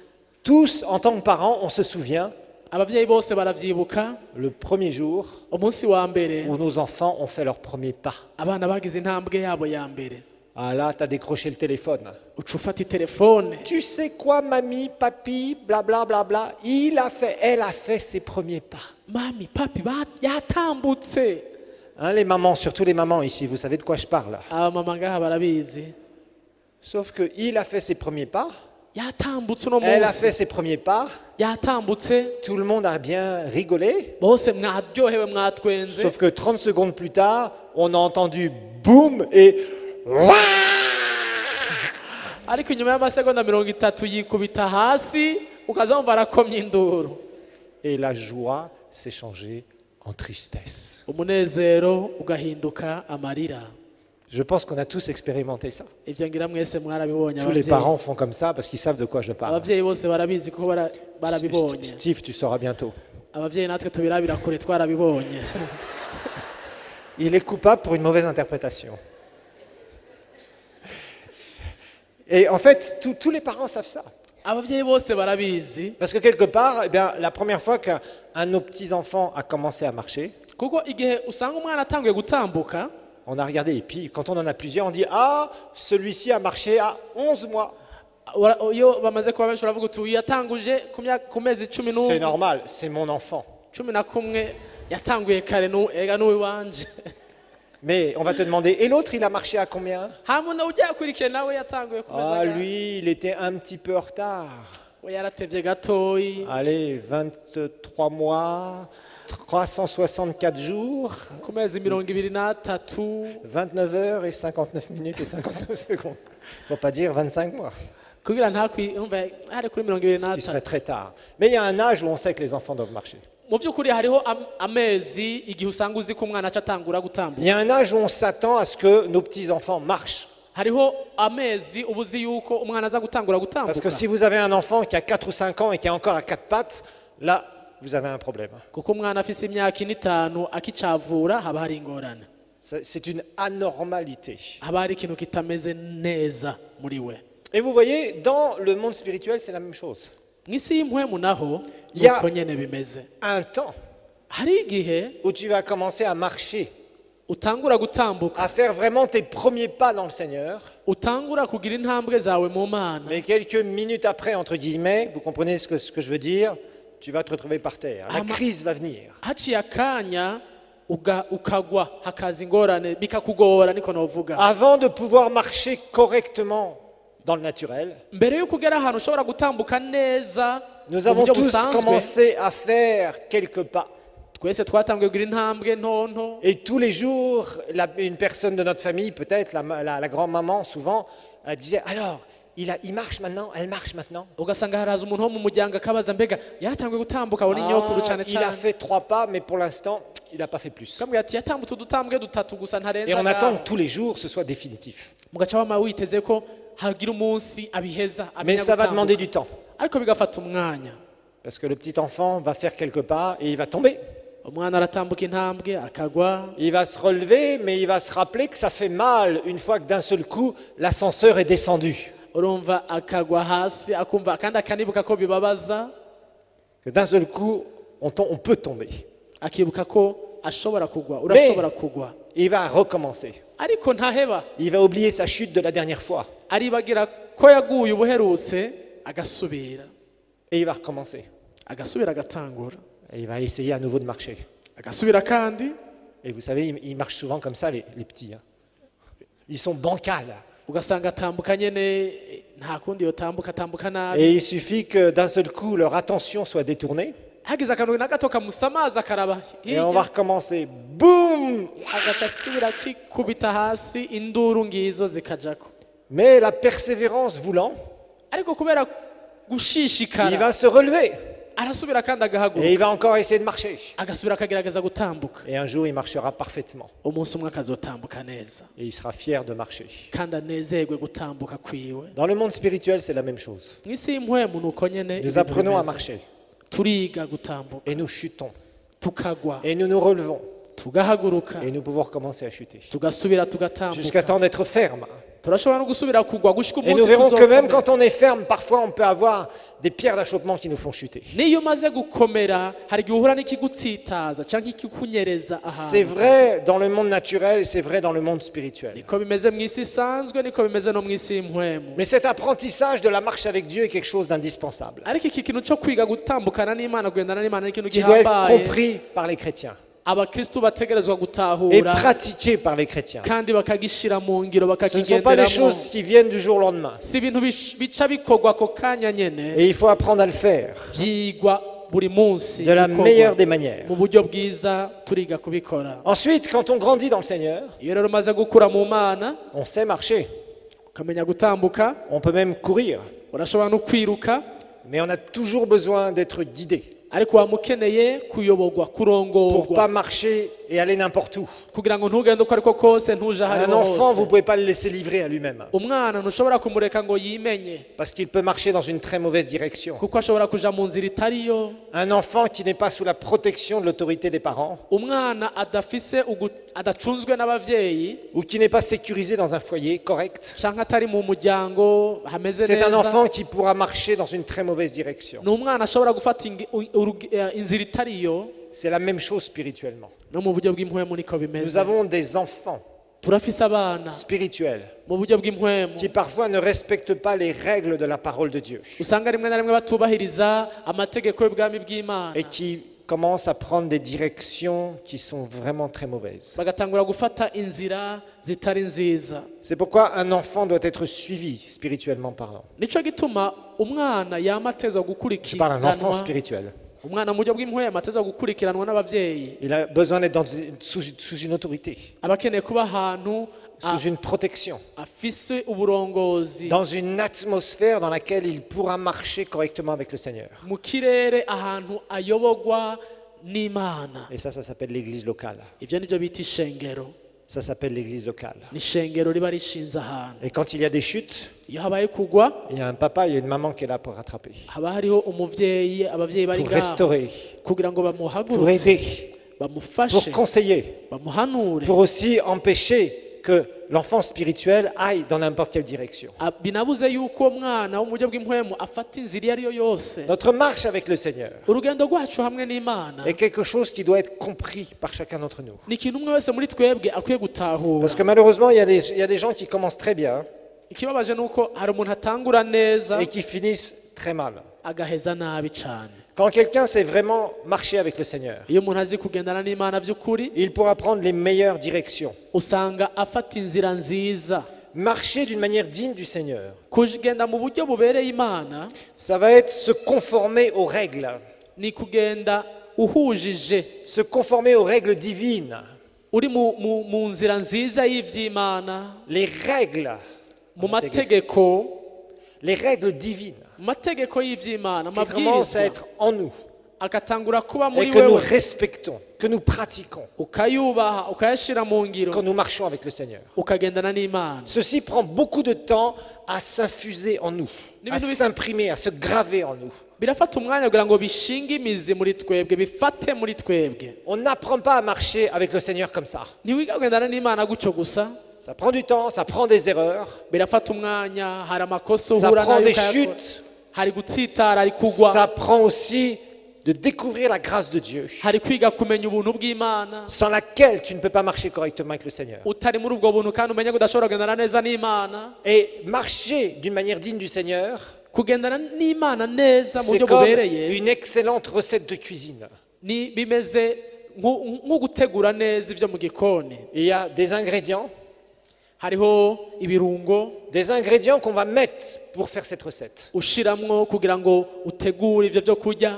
Tous, en tant que parents, on se souvient, Abavyeyi bose baravyibuka le premier jour umunsi wa mbere où nos enfants ont fait leur premier pas. abana bagize intambwe yabo ya mbere. Ah là, t'as décroché le téléphone. Uca ufata itelefone, Tu sais quoi, mamie, papi, blablabla, bla, bla, elle a fait ses premiers pas. mami papi yatambutse. Hein, les mamans, surtout les mamans ici, vous savez de quoi je parle. abamama ngaha barabizi Sauf qu'il a fait ses premiers pas, yatambutse uno elle a fait munsi ses premiers pas, yatambutse tout le monde a bien rigolé, bose mwaryohewe mwatwenze sauf que 30 secondes plus tard, on a entendu boum et Ouah ariko inyuma y'amasegonda 30 yikubita hasi ukazumva arakomye induru et la joie s'est changée en tristesse. umunezero ugahinduka amarira. Je pense qu'on a tous expérimenté ça. Ibyo ngira mwese mwarabibonye Tous les parents font comme ça parce qu'ils savent de quoi je parle. abavyeyi bose barabizi kuko barabibonye. Steve, tu sauras bientôt. Abavyeyi natwe tubirabira kure twarabibonye. Il est coupable pour une mauvaise interprétation. Et en fait, tous les parents savent ça. Abavyeyi bose barabizi Parce que quelque part, eh bien, la première fois qu'un de nos petits-enfants a commencé à marcher, kuko igihe usanga umwana atanguye gutambuka on a regardé. Et puis, quand on en a plusieurs, on dit « Ah, celui-ci a marché à 11 mois. iyo bamaze kuba benshi baravuga uti yatanguje ku mezi 11 C'est normal, c'est mon enfant. 11 yatanguye kare ega n'uwanje. Mais on va te demander, et l'autre, il a marché à combien? hamuna ujya kurikiye nawe yatanguye Ah, kumeza lui, il était un petit peu en retard. we yaratevye gatoyi Allez, 23 mois, 364 jours, ku mezi 23 29 heures et 59 minutes et 59 secondes. Faut pas dire 25 mois, kugira ntakwiyumva hari kuri ce qui serait 23. très tard. Mais il y a un âge où on sait que les enfants doivent marcher. Mu by'ukuri hariho amezi igihe usanga uzi ko umwana aca atangura Il gutambuka. y a un âge où on s'attend à ce que nos petits-enfants marchent. Hariho amezi uba uzi yuko umwana aza gutangura Parce que gutambuka si vous avez un enfant qui a 4 ou 5 ans et qui est encore à 4 pattes, là, vous avez un problème. kuko umwana afise imyaka 5 akicavura haba hari ingorane, C'est une anormalité. haba hari ikintu kitameze neza muri we. Et vous voyez, dans le monde spirituel, c'est la même chose. Mw'isi y'impwemu naho Ya- nuko nyene bimeze. Un temps Hari igihe où tu vas commencer à marcher, utangura gutambuka, à faire vraiment tes premiers pas dans le Seigneur, utangura kugira intambwe zawe mu Mana, mais quelques minutes après, entre guillemets, vous comprenez ce que je veux dire, tu vas te retrouver par terre. La Ama- crise va venir. haciye akanya ukagwa hakaza ingorane bikakugora, niko novuga. Avant de pouvoir marcher correctement dans le naturel, Mbere yo kugera ahantu ushobora gutambuka neza nous mu avons buryo tous busanzwe, commencé à faire quelques pas. twese twatanguye kugira intambwe ntonto, Et tous les jours, une personne de notre famille, peut-être la grand-maman souvent, disait « Alors, il marche maintenant, elle marche maintenant. ugasanga haraza umuntu wo mu muryango akabaza mbega yaratanguye gutambuka abona inyokuru cyane Il a cyane, fait 3 pas, mais pour l'instant, il n'a pas fait plus. kamwe ati yatambutse udutambwe 3 gusa Et ntarenza on attend ngaho." que tous les jours, ce soit définitif. mugaca wama witeze ko hagira umunsi abiheza Mais amenya ça va gutambuka. demander du temps. ariko bigafata umwanya, Parce que le petit enfant va faire quelques pas et il va tomber. umwana aratambuka intambwe akagwa, Il va se relever, mais il va se rappeler que ça fait mal une fois que d'un seul coup, l'ascenseur est descendu. urumva akagwa hasi akumva kandi akanibuka ko bibabaza, Que d'un seul coup, on peut tomber. akibuka ko ashobora kugwa, urashobora kugwa, Il va recommencer. ariko ntaheba, Il va oublier sa chute de la dernière fois. aribagira ko yaguye ubuherutse agasubira Et il va recommencer. agatangura Et il va essayer à nouveau de marcher. agasubira kandi. Et vous savez, ils marchent souvent comme ça, les petits. Hein. Ils sont bancals. Ugasanga atambuka nyene nta kundi yotambuka, atambuka nabi, Et il suffit que d'un seul coup, leur attention soit détournée. hagize akantu na gato kamusamaza akaraba Et on va hirya, recommencer. Boum! agaca asubira kikubita hasi, induru ngizo zikajako. Mais la persévérance voulant, Ariko kubera il gushishikara va se relever. arasubira kandi Et agahaguruka, il va encore essayer de marcher. agasubira akagerageza gutambuka. Et un jour, il marchera parfaitement. Umunsi umwe akazotambuka neza Et il sera fier de marcher. kandi anezerwe gutambuka kwiwe. Dans le monde spirituel, c'est la même chose. Mw'isi y'impwemu nuko nyene Nous ibintu apprenons à bimeze. marcher. Turiga gutambuka, Et nous chutons. tukagwa, Et nous nous relevons. tugahaguruka, Et nous pouvons recommencer à chuter. tugasubira Jusqu'à tugatambuka. temps d'être ferme. Turashobora no gusubira kugwa gushika Et nous umunsi verrons que même tuzokomera. quand on est ferme, parfois on peut avoir des pierres d'achoppement qui nous font chuter. Niyo umaze gukomera hari igihe uhura n'ikigutsitaza cyangwa ikikunyereza C'est ahantu. vrai dans le monde naturel et c'est vrai dans le monde spirituel. Niko bimeze mu isi isanzwe, niko bimeze no mu isi y'impwemu. Mais cet apprentissage de la marche avec Dieu est quelque chose d'indispensable, Ariko iki kintu cyo kwiga gutambukana n'Imana, kugendana n'Imana, ni ikintu qui doit être gihambaye compris par les chrétiens. abakristo bategerezwa et gutahura pratiqué par les chrétiens. kandi bakagishira mu ngiro Ce ne sont pas des bakakigenderamo. choses qui viennent du jour au lendemain. si ibintu bica bikorwa ako kanya nyene, Et il faut apprendre à le faire byigwa buri munsi de la bikorwa meilleure des manières. mu buryo bwiza turiga kubikora. Ensuite, quand on grandit dans le Seigneur, iyo rero umaze gukura mu Mana on sait marcher. ukamenya gutambuka, On peut même courir. urashobora no kwiruka, Mais on a toujours besoin d'être guidé ariko wamukeneye kuyoborwa, pour kurongorwa, pas marcher et aller n'importe où. kugira ngo ntugende uko ariko kose, ntuje Un ahariho enfant, vous ne hose. pouvez pas le laisser livrer à lui-même. umwana ntushobora kumureka ngo yimenye, Parce qu'il peut marcher dans une très mauvaise direction. kuko ashobora kuja mu nzira itariyo. Un enfant qui n'est pas sous la protection de l'autorité des parents umwana adacunzwe n'abavyeyi ou qui n'est pas sécurisé dans un foyer correct, canke atari mu muryango hameze c'est un neza, enfant qui pourra marcher dans une très mauvaise direction. ni umwana ashobora gufata inzira itariyo. C'est la même chose spirituellement. no mu buryo bw'impwemu niko Nous bimeze. avons des enfants turafise abana spirituels mu buryo bw'impwemu qui parfois ne respectent pas les règles de la parole de Dieu usanga rimwe na rimwe batubahiriza amategeko y'ubwami bw'Imana, et qui commencent à prendre des directions qui sont vraiment très mauvaises. bagatangura gufata inzira zitari nziza. C'est pourquoi un enfant doit être suivi spirituellement parlant. nico gituma umwana yama atezwa Je parle d'un enfant gukurikiranwa, spirituel. umwana mu buryo bw'impwemu atezwa gukurikiranwa n'abavyeyi, Il a besoin d'être sous une autorité, aba akeneye kuba ahantu sous une protection, afise uburongozi, dans une atmosphère dans laquelle il pourra marcher correctement avec le Seigneur. mu kirere ahantu ayoborwa n'Imana. Et ça s'appelle l'église locale. Ivyo nivyo bita ishengero. Ça s'appelle l'église locale. ni ishengero riba rishinze ahantu. Et quand il y a des chutes, iyo habaye kugwa, il y a un papa, il y a une maman qui est là pour rattraper, haba hariho umuvyeyi, abavyeyi bari pour ngaho restaurer, kugira ngo pour bamuhagurutse, aider, pour bamufashe, conseiller, bamuhanure, pour aussi empêcher que l'enfant spirituel aille dans n'importe quelle direction. binabuze yuko umwana wo mu buryo bw'impwemu afata inzira iyo ariyo yose. Notre marche avec le Seigneur urugendo rwacu hamwe n'Imana est quelque chose qui doit être compris par chacun d'entre nous. ni ikintu umwe wese muri twebwe akwiye gutahura. Parce que malheureusement, il y a des gens qui commencent très bien ikibabaje ni uko hari umuntu atangura neza et qui finissent très mal. agaheza nabi cyane. Quand quelqu'un sait vraiment marcher avec le Seigneur, iyo umuntu azi kugendana n'Imana by'ukuri, il pourra prendre les meilleures directions. usanga afata inzira nziza. Marcher d'une manière digne du Seigneur, kugenda mu buryo bubereye Imana ça va être se conformer aux règles, ni kugenda uhujije, se conformer aux règles divines, uri mu nzira nziza y'ivy'Imana, les règles, mu mategeko, les règles divines mu mategeko y'ivy'Imana, qui commencent à amabwirizwa être en nous agatangura kuba et muri que nous wewe, respectons, que nous pratiquons ukayubaha ukayashira mu ngiro, quand nous marchons avec le Seigneur. ukagendana n'Imana. Ceci prend beaucoup de temps à s'infuser en nous, à s'imprimer, à se graver en nous. birafata umwanya kugira ngo bishinge imizi muri twebwe, bifate muri twebwe. On n'apprend pas à marcher avec le Seigneur comme ça. ntiwiga kugendana n'Imana gutyo gusa, Ça prend du temps, ça prend des erreurs, birafata umwanya, hari amakosa ça uhura prend nayo des ukayakora, chutes, hari gutsitara, hari kugwa, ça prend aussi de découvrir la grâce de Dieu, hari kwiga kumenya ubuntu bw'Imana, sans laquelle tu ne peux pas marcher correctement avec le Seigneur. utari muri ubwo buntu kandi umenye ko udashobora kugendana neza n'Imana. Et marcher d'une manière digne du Seigneur, kugendana n'Imana neza mu c'est buryo comme bubereye une excellente recette de cuisine. ni bimeze nko gutegura neza ivyo mu gikoni. Il y a des ingrédients hariho ibirungo qu'on va mettre pour faire cette recette. ushiramwo kugira ngo utegure ivyo byo kurya.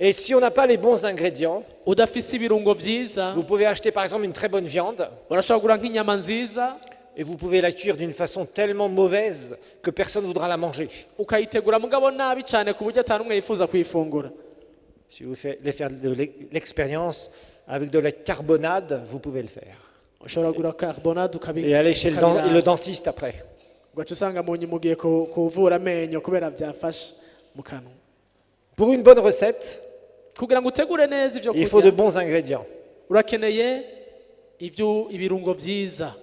Et si on n'a pas les bons ingrédients, udafise ibirungo vyiza, vous pouvez acheter par exemple une très bonne viande urashobora kugura nk'inyama nziza et vous pouvez la cuire d'une façon tellement mauvaise que personne ne voudra la manger. ukayitegura mugabo nabi cyane ku buryo atari umwe yifuza kuyifungura. Si vous voulez faire de l'expérience avec de la carbonade, vous pouvez le faire. ushobora kugura carbonade Et aller chez le dentiste après. ugaca usanga mu nyuma ugiye kuvura amenyo kubera byafashe mu kanwa. Pour une bonne recette, kugira ngo utegure neza ivyo il faut de kurya bons ingrédients. urakeneye ibirungo vyiza.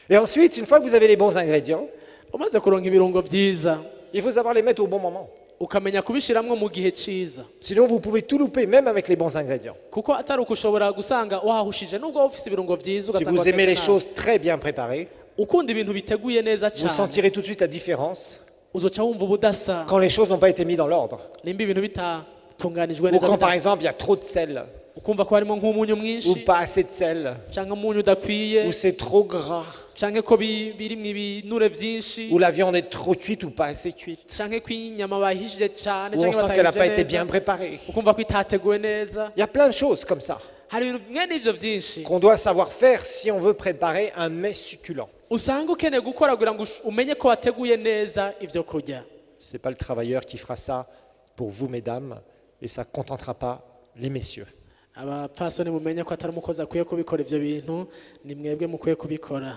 Et ensuite, une fois que vous avez les bons ingrédients, umaze kuronka ibirungo vyiza, il faut savoir les mettre au bon moment. ukamenya kubishiramwo mu gihe ciza, Sinon, vous pouvez tout louper, même avec les bons ingrédients. kuko atari uko ushobora gusanga wahushije nubwo ufise ibirungo vyiza Si ugasanga vous aimez watetse les nabi. choses très bien préparées, ukunda ibintu biteguye neza vous cyane, sentirez tout de suite la différence uzoca wumva ubudasa quand les choses n'ont pas été mises dans l'ordre. nimba ibintu bitatunganijwe Ou neza, quand, par exemple, il y a trop de sel, ukumva ko harimo nk'umunyu ou mwinshi pas assez de sel, cyangwa umunyu udakwiye ou c'est trop gras, cyangwa ko birimo ibinure byinshi ou la viande est trop cuite ou pas assez cuite, cyangwa ko inyama bahishije cyane ou on cyangwa sent qu'elle n'a pas été batahishije bien neza préparée. ukumva ko itateguwe neza. Il y a plein de choses comme ça hari ibintu bimwe n'ibyo byinshi qu'on doit savoir faire si on veut préparer un mets succulent. usanga ukeneye gukora kugira ngo umenye ko wateguye neza ibyo kurya. Ce n'est pas le travailleur qui fera ça pour vous, mesdames, et ça ne contentera pas les messieurs. abapfasoni mumenye ko atari umukozi akwiye kubikora ibyo bintu, ni mwebwe mukwiye kubikora.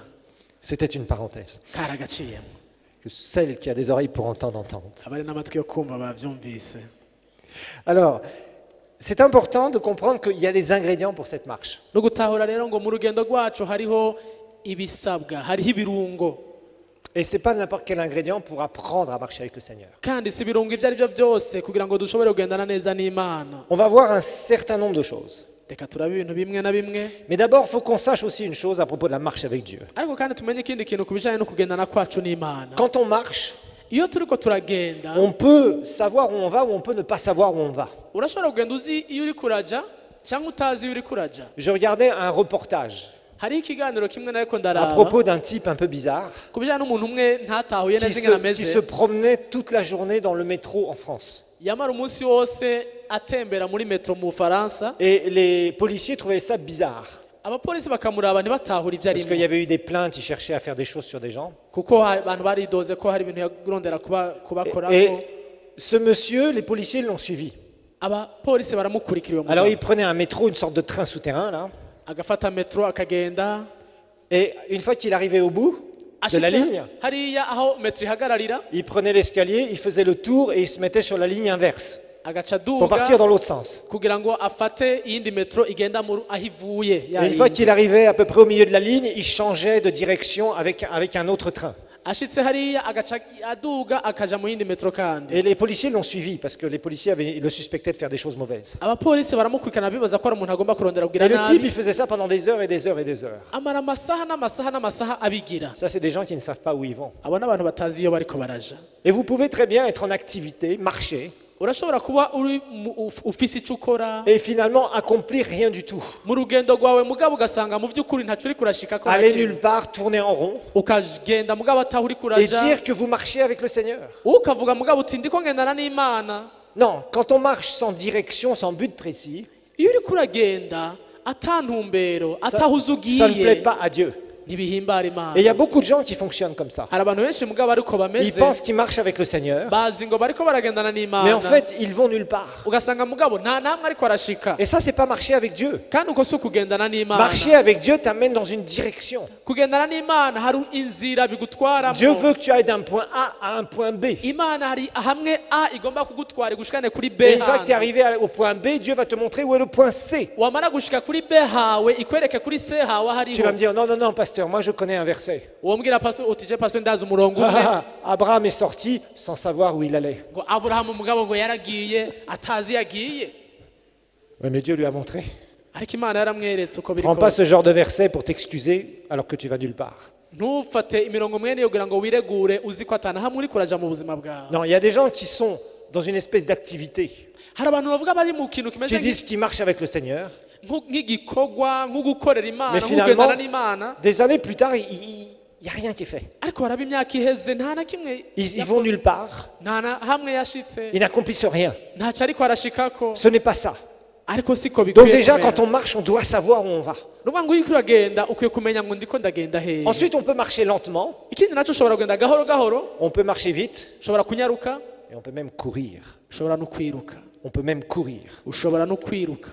C'était une parenthèse. karagaciyemo Que celle qui a des oreilles pour entendre, entende. abari n'amatwi yo kumva babyumvise. Alors, c'est important de comprendre qu'il y a des ingrédients pour cette marche. no gutahura rero ngo mu rugendo rwacu hariho ibisabwa, hariho ibirungo, Et ce n'est pas n'importe quel ingrédient pour apprendre à marcher avec le Seigneur. kandi si ibirungo ibyo ari byo byose kugira ngo dushobore kugendana neza n'Imana. On va voir un certain nombre de choses. reka turabe ibintu bimwe na bimwe, Mais d'abord, il faut qu'on sache aussi une chose à propos de la marche avec Dieu. ariko kandi tumenye ikindi kintu ku bijyanye no kugendana kwacu n'Imana. Quand on marche, iyo turiko turagenda on peut savoir où on va ou on peut ne pas savoir où on va. urashobora kugenda uzi iyo uri kuraja cyangwa utazi iyo uri kuraja. Je regardais un reportage hariho ikiganiro kimwe nariko à ndaraba propos d'un type un peu bizarre ku bijyanye n'umuntu umwe ntatahuye qui neza ingene qui se ameze, promenait toute la journée dans le métro en France. yamara umunsi wose atembera muri metro mu Bufaransa. Et les policiers trouvaient ça bizarre. abapolisi bakamuraba ntibatahure ibyo Parce qu'il y arimo, avait eu des plaintes, ils cherchaient à faire des choses sur des gens. kuko abantu baridoze ko hari ibintu yarondera Et kubakoramo. ce monsieur, les policiers l'ont suivi. abapolisi baramukurikira uwo Alors il mugabo, prenait un métro, une sorte de train souterrain là. agafata metro akagenda, Et une fois qu'il arrivait au bout de la ligne, hariya aho metro ihagararira il prenait l'escalier, il faisait le tour et il se mettait sur la ligne inverse agaca pour partir dans aduga l'autre sens. kugira ngo afate iyindi metro igenda aho ivuye. Et une fois qu'il arrivait à peu près au milieu de la ligne, il changeait de direction avec un autre train. ashitse hariya agaca aduga akaja mu yindi metro kandi. Et les policiers l'ont suivi parce que les policiers le suspectaient de faire des choses mauvaises. abapolisi baramukurikirana bibaza ko ari umuntu agomba kurondera kugira Et le type, nabi, il faisait ça pendant des heures et des heures et des heures. amara amasaha n'amasaha n'amasaha abigira. Ça, c'est des gens qui ne savent pas où ils vont. abo ni abantu batazi iyo bariko baraja. Et vous pouvez très bien être en activité, marcher, urashobora kuba uri ufise icyo ukora et finalement accomplir rien du tout. mu rugendo rwawe mugabo ugasanga mu by'ukuri ntacyo uri kurashika ko Aller nulle part, tourner en rond, ukagenda mugabo ataho uri et kuraja, dire que vous marchez avec le Seigneur. ukavuga mugabo uti ndiko ngendana n'Imana. Non, quand on marche sans direction, sans but précis, iyo uri kuragenda ata ntumbero ça, ataho ça ne plaît uzugiye pas à Dieu. ntibihimbara Et il Imana. y a beaucoup de gens qui fonctionnent comme ça. hari abantu benshi mugabo ariko Ils bameze pensent qu'ils marchent avec le Seigneur, bazi ngo bariko baragendana mais n'Imana, en fait, ils vont nulle part. ugasanga mugabo nta namwe ariko arashika, Et ça, c'est pas marcher avec Dieu. kandi uko si ukugendana n'Imana. Marcher avec Dieu t'amène dans une direction. kugendana n'Imana hari inzira bigutwaramo. Dieu veut que tu ailles d'un point A à un point B. Imana hari hamwe A igomba kugutwara igushikane kuri B Et une fois que tu es hanze. arrivé au point B, Dieu va te montrer où est le point C. wamara gushika kuri B hawe ikwereke kuri C hawe Tu vas me hariho. dire, non, non, non, pasteur, moi je connais un verset. Uwambwira pastor uti je pastor ndazi umurongo umwe Abraham est sorti sans savoir où il allait. ngo Aburahamu umugabo ngo yaragiye atazi yagiye, Oui, mais Dieu lui a montré. ariko Imana yaramweretse uko biri Prends pas ce kose. genre de verset pour t'excuser alors que tu vas nulle part. ntufate imirongo mwene yo kugira ngo wiregure uzi ko atana hamwe uri kuraja mu buzima bwawe. Non, il y a des gens qui sont dans une espèce d'activité, hari abantu bavuga bari mu kintu kimeze qui disent qu'ils marchent avec le Seigneur. nk'igikorwa nko gukorera Imana Mais nko finalement, kugendana n'Imana, des années plus tard, il n'y a rien qui est fait. ariko haraba imyaka iheze nta na kimwe Ils vont nulle part, nta na hamwe yashitse, ils n'accomplissent rien. ntacyo ariko arashikako, Ce n'est pas ça. ariko siko Donc bikwiye déjà, kumera. quand on marche, on doit savoir où on va. nuvuga ngo iyo uriko uragenda ukwiye kumenya ngo ndiko ndagenda hehe. Ensuite, on peut marcher lentement, ikindi nacyo ushobora kugenda gahoro gahoro, on peut marcher vite, ushobora kunyaruka, et on peut même courir. ushobora no kwiruka, On peut même courir. ushobora no kwiruka.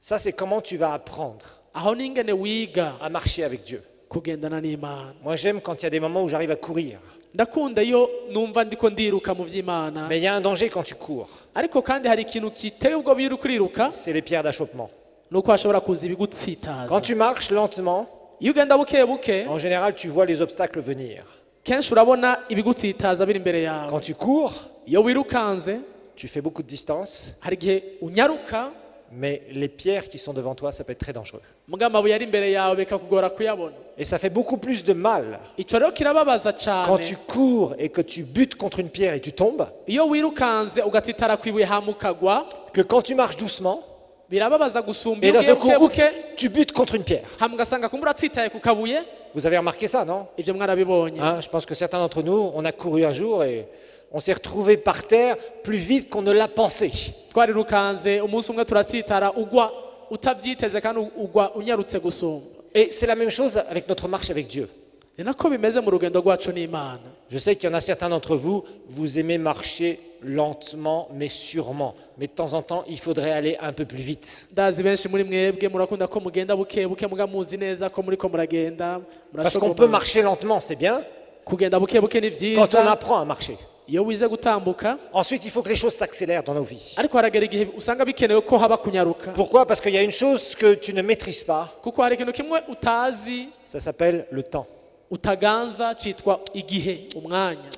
Ça, c'est comment tu vas apprendre aho ni ingene wiga à marcher avec Dieu. kugendana n'Imana. Moi, j'aime quand il y a des moments où j'arrive à courir. ndakunda iyo numva ndiko ndiruka mu vy'Imana, Mais il y a un danger quand tu cours. ariko kandi hari ikintu kiteye ubwo iyo uri kuriruka, C'est les pierres d'achoppement. nuko hashobora kuza Quand ibigutsitaza. tu marches lentement, iyo ugenda buke buke en général, tu vois les obstacles venir. kenshi urabona ibigutsitaza biri imbere yawe. Quand tu cours, iyo wirukanze tu fais beaucoup de distance, hari igihe unyaruka mais les pierres qui sont devant toi, ça peut être très dangereux. muga amabuye ari imbere yawe bikakugora kuyabona. Et ça fait beaucoup plus de mal ico rero kirababaza quand tu cyane cours et que tu butes contre une pierre et tu tombes, iyo wirukanze ugatitara kwibuye hama ukagwa, que quand tu marches doucement birababaza gusumba Et iyo d'un seul ugiye coup, buke buke tu butes contre une pierre. hama ugasanga kumbura atsitaye ku kabuye. Vous avez remarqué ça, non? Ibyo mwarabibonye. Hein, je pense que certains d'entre nous, on a couru un jour et on s'est retrouvé par terre plus vite qu'on ne l'a pensé. Twarirukanze umunsi umwe turatsitara ugwa utabyiteze kandi ugwa unyarutse gusumba. Et c'est la même chose avec notre marche avec Dieu. Ni nako bimeze mu rugendo rwacu n'Imana. Je sais qu'il y en a certains d'entre vous, vous aimez marcher lentement mais sûrement. Mais de temps en temps, il faudrait aller un peu plus vite. Ndazi benshi muri mwebwe murakunda ko mugenda buke buke muga muzi neza ko muri ko muragenda. Parce qu'on peut marcher lentement, c'est bien, Kugenda buke buke ni quand on byiza. apprend à marcher. Iyo wize gutambuka Ensuite, il faut que les choses s'accélèrent dans nos vies. ariko haragera igihe usanga bikenewe ko haba kunyaruka. Pourquoi? Parce qu'il y a une chose que tu ne maîtrises pas, Kuko hari ikintu kimwe utazi ça s'appelle le temps. utaganza cyitwa igihe umwanya.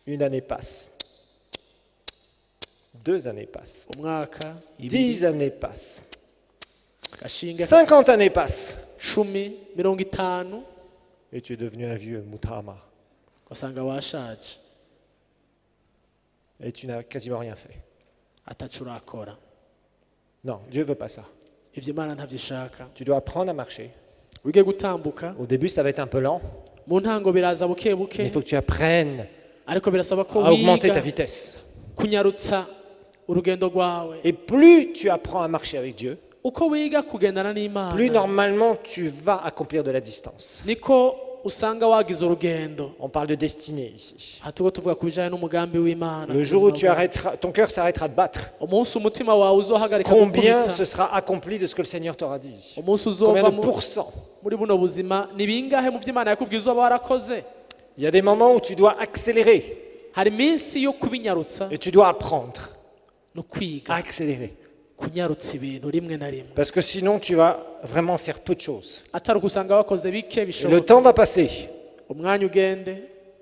Une année passe. 2 années passent. Umwaka 10 années passent. gashinge 50 années passent. 10, 50 Et tu es devenu un vieux Moutama. ugasanga washaje Et tu n'as quasiment rien fait. atacu urakora. Non, Dieu ne veut pas ça. Ibyo Imana ntabyishaka. Tu dois apprendre à marcher. Wige gutambuka Au début, ça va être un peu lent. mu ntango biraza buke Mais buke il faut que tu apprennes ariko birasaba ko à augmenter ta wiga vitesse. kunyarutsa urugendo rwawe. Et plus tu apprends à marcher avec Dieu, Uko wiga kugendana plus n'Imana normalement tu vas accomplir de la distance. niko usanga wagize urugendo. On parle de destinée ici. Aha tuba tuvuga ku bijyanye n'umugambi w'Imana. Le jour où tu arrêteras, ton cœur s'arrêtera de battre. Umunsi umutima wawe uzohagarika Combien gukubita. ce sera accompli de ce que le Seigneur t'aura dit? Umunsi Combien uzova de pourcents? muri buno buzima ni bingahe mu by'Imana yakubwiye uzoba warakoze. Il y a des moments où tu dois accélérer Hari iminsi yo kubinyarutsa et tu dois apprendre no à kwiga accélérer. kunyarutsa ibintu rimwe na rimwe. Parce que sinon tu vas vraiment faire peu de choses. Atari ukusanga wakoze bike Et le bishoboka. temps va passer. Umwanya ugende.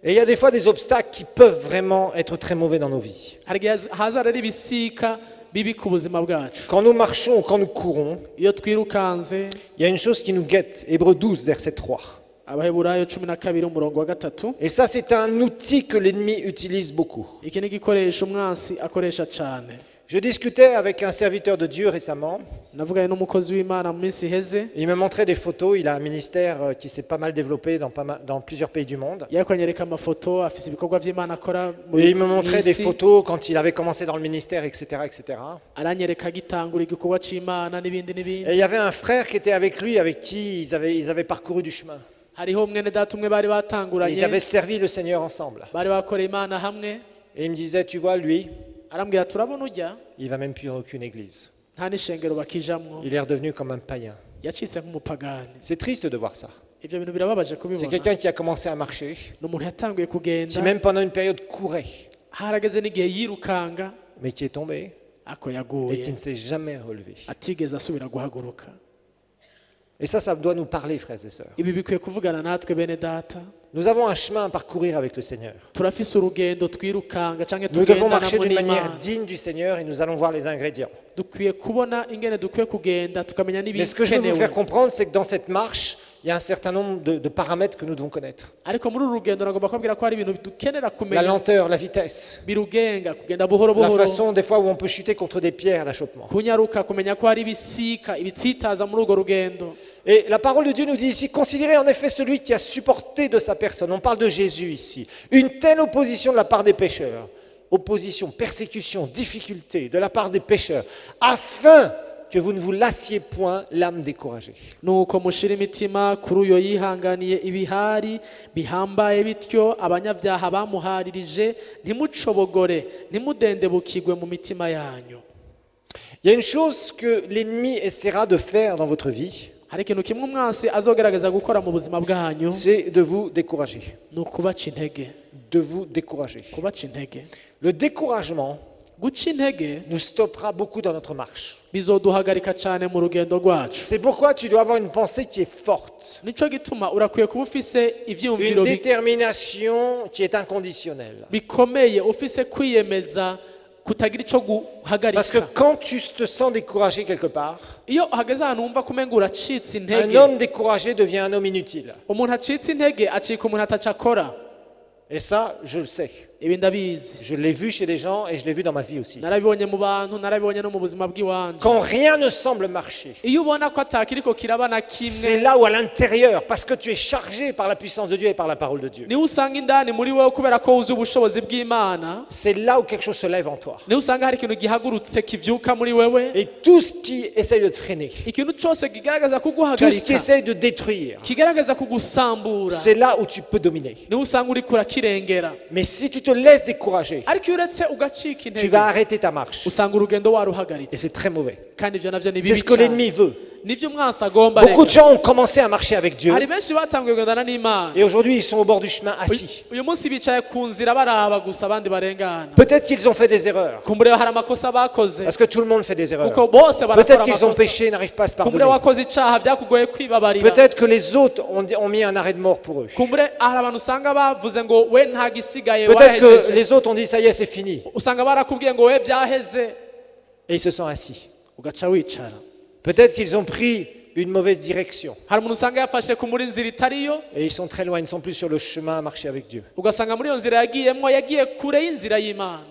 Et il y a des fois des obstacles qui peuvent vraiment être très mauvais dans nos vies. Hari igihe haza rero ibisika bibi ku buzima bwacu. Quand nous marchons ou quand nous courons, Iyo twirukanze il y a une chose qui nous guette. Hébreux 12, verset 3. Abaheburayo 12 umurongo wa 3. Et ça, c'est un outil que l'ennemi utilise beaucoup. Iki ni igikoresho umwansi akoresha cyane. Je discutais avec un serviteur de Dieu récemment. Navuganye n'umukozi w'Imana mu minsi iheze. Il me montrait des photos. Il a un ministère qui s'est pas mal développé dans plusieurs pays du monde. Yakonyereka amafoto afise ibikorwa by'Imana akora mu Et il me montrait des isi. photos quand il avait commencé dans le ministère, etc., etc. Aranyereka agitangura igikorwa c'Imana n'ibindi Et n'ibindi. il y avait un frère qui était avec lui, avec qui ils avaient parcouru du chemin. Hariho mwene data umwe bari Et ils batanguranye avaient servi le Seigneur ensemble. bari bakoreye Imana hamwe. Et il me disait, tu vois, lui, Arambwira turabona ujya il va même plus dans aucune église. nta n'ishengero bakijamwo. Il est redevenu comme un païen. Yacitse nk'umupagani. C'est triste de voir ça. Ibyo bintu birababaje C'est kubibona. quelqu'un qui a commencé à marcher, Ni umuntu yatanguye qui kugenda même pendant une période courait, harageze n'igihe yirukanga mais qui est tombé ako et qui yaguye ne s'est jamais relevé. atigeze asubira guhaguruka. Et ça doit nous parler, frères et sœurs. Ibi bikwiye kuvugana natwe bene data. Nous avons un chemin à parcourir avec le Seigneur. Turafise urugendo twirukanga canke Nous devons tugendana marcher mu d'une manière n'Imana. digne du Seigneur et nous allons voir les ingrédients. Dukwiye kubona ingene dukwiye kugenda tukamenya Mais ce que je veux vous n'ibikenewe. faire comprendre, c'est que dans cette marche, il y a un certain nombre de paramètres que nous devons connaître. Ariko muri uru rugendo nagomba kubabwira ko hari ibintu dukenera La kumenya lenteur, la vitesse, birugenga kugenda buhoro la buhoro, façon des fois où on peut chuter contre des pierres d'achoppement. kunyaruka kumenya ko hari ibisika ibitsitaza muri urwo rugendo. Et la parole de Dieu nous dit ici, considérez en effet celui qui a supporté de sa personne, on parle de Jésus ici, une telle opposition de la part des pécheurs, opposition, persécution, difficulté de la part des pécheurs, afin que vous ne vous lassiez point l'âme découragée. Nuko mushira imitima kuri uyo yihanganiye ibihari bihambaye bityo abanyabyaha bamuharirije ntimucobogore ntimudendebukirwe mu mitima yanyu. Il y a une chose que l'ennemi essaiera de faire dans votre vie, Hari ikintu kimwe umwansi azogerageza gukora mu buzima bwanyu c'est de vous décourager. ni ukubaca intege. De vous décourager. Kubaca intege, Le découragement guca intege nous stoppera beaucoup dans notre marche. bizoduhagarika cyane mu rugendo rwacu. C'est pourquoi tu dois avoir une pensée qui est forte, Nico gituma urakwiye kuba ufise ivyumviro une détermination qui est inconditionnelle. bikomeye, ufise kwiyemeza kutagira ico Parce que guhagarika. quand tu te sens découragé quelque part, Iyo uhageze ahantu wumva kumenga uracitse un intege, homme découragé devient un homme inutile. umuntu acitse intege acika umuntu ataco akora. Et ça, je le sais. ibi ndabizi Je l'ai vu chez des gens et je l'ai vu dans ma vie aussi. narabibonye mu bantu narabibonye no mu buzima bw'iwanje Quand rien ne semble marcher, iyo ubona ko atakiriko kiraba na c'est kimwe là où à l'intérieur, parce que tu es chargé par la puissance de Dieu et par la parole de Dieu, niho usanga indani muri wowe kubera ko wuzuye ubushobozi bw'Imana c'est là où quelque chose se lève en toi. niho usanga hari ikintu gihagurutse kivyuka muri wewe Et tout ce qui essaye de te freiner, ikintu cyose kigaragaza tout ce qui kuguhagarika essaye de détruire, kigaragaza kugusambura c'est là où tu peux dominer. niho usanga uriko urakirengera Mais si tu te laisses décourager, ariko iyo uretse ugacika tu intege vas arrêter ta marche. usanga urugendo Et waruhagaritse c'est très mauvais. kandi ibyo navyo ni C'est bibi ce que l'ennemi cyane veut. nivyo umwansi agomba Beaucoup de rega gens ont commencé à marcher avec Dieu hari benshi batanguye kugendana n'Imana et aujourd'hui ils sont au bord du chemin assis. uyu munsi bicaye ku nzira baraba gusa abandi barengana Peut-être qu'ils ont fait des erreurs, kumbure hari amakosa bakoze parce que tout le monde fait des erreurs. kuko bose barakora Peut-être qu'ils ont amakosa péché et n'arrivent pas à se kumbure pardonner. wakoze icaha byakugoye kwibabarira Peut-être que les autres ont mis un arrêt de mort pour eux. kumbure hari abantu usanga bavuze ngo we nta gisigaye Peut-être que warahejeje les autres ont dit ça y est, c'est fini. usanga barakubwiye ngo we byaheze Et ils se sont assis. ugaca wicara Peut-être qu'ils ont pris une mauvaise direction. hari umuntu usanga yafashe ku muri nzira itariyo Et ils sont très loin, ils ne sont plus sur le chemin à marcher avec Dieu. ugasanga muri iyo nzira yagiyemwo yagiye kure y'inzira y'Imana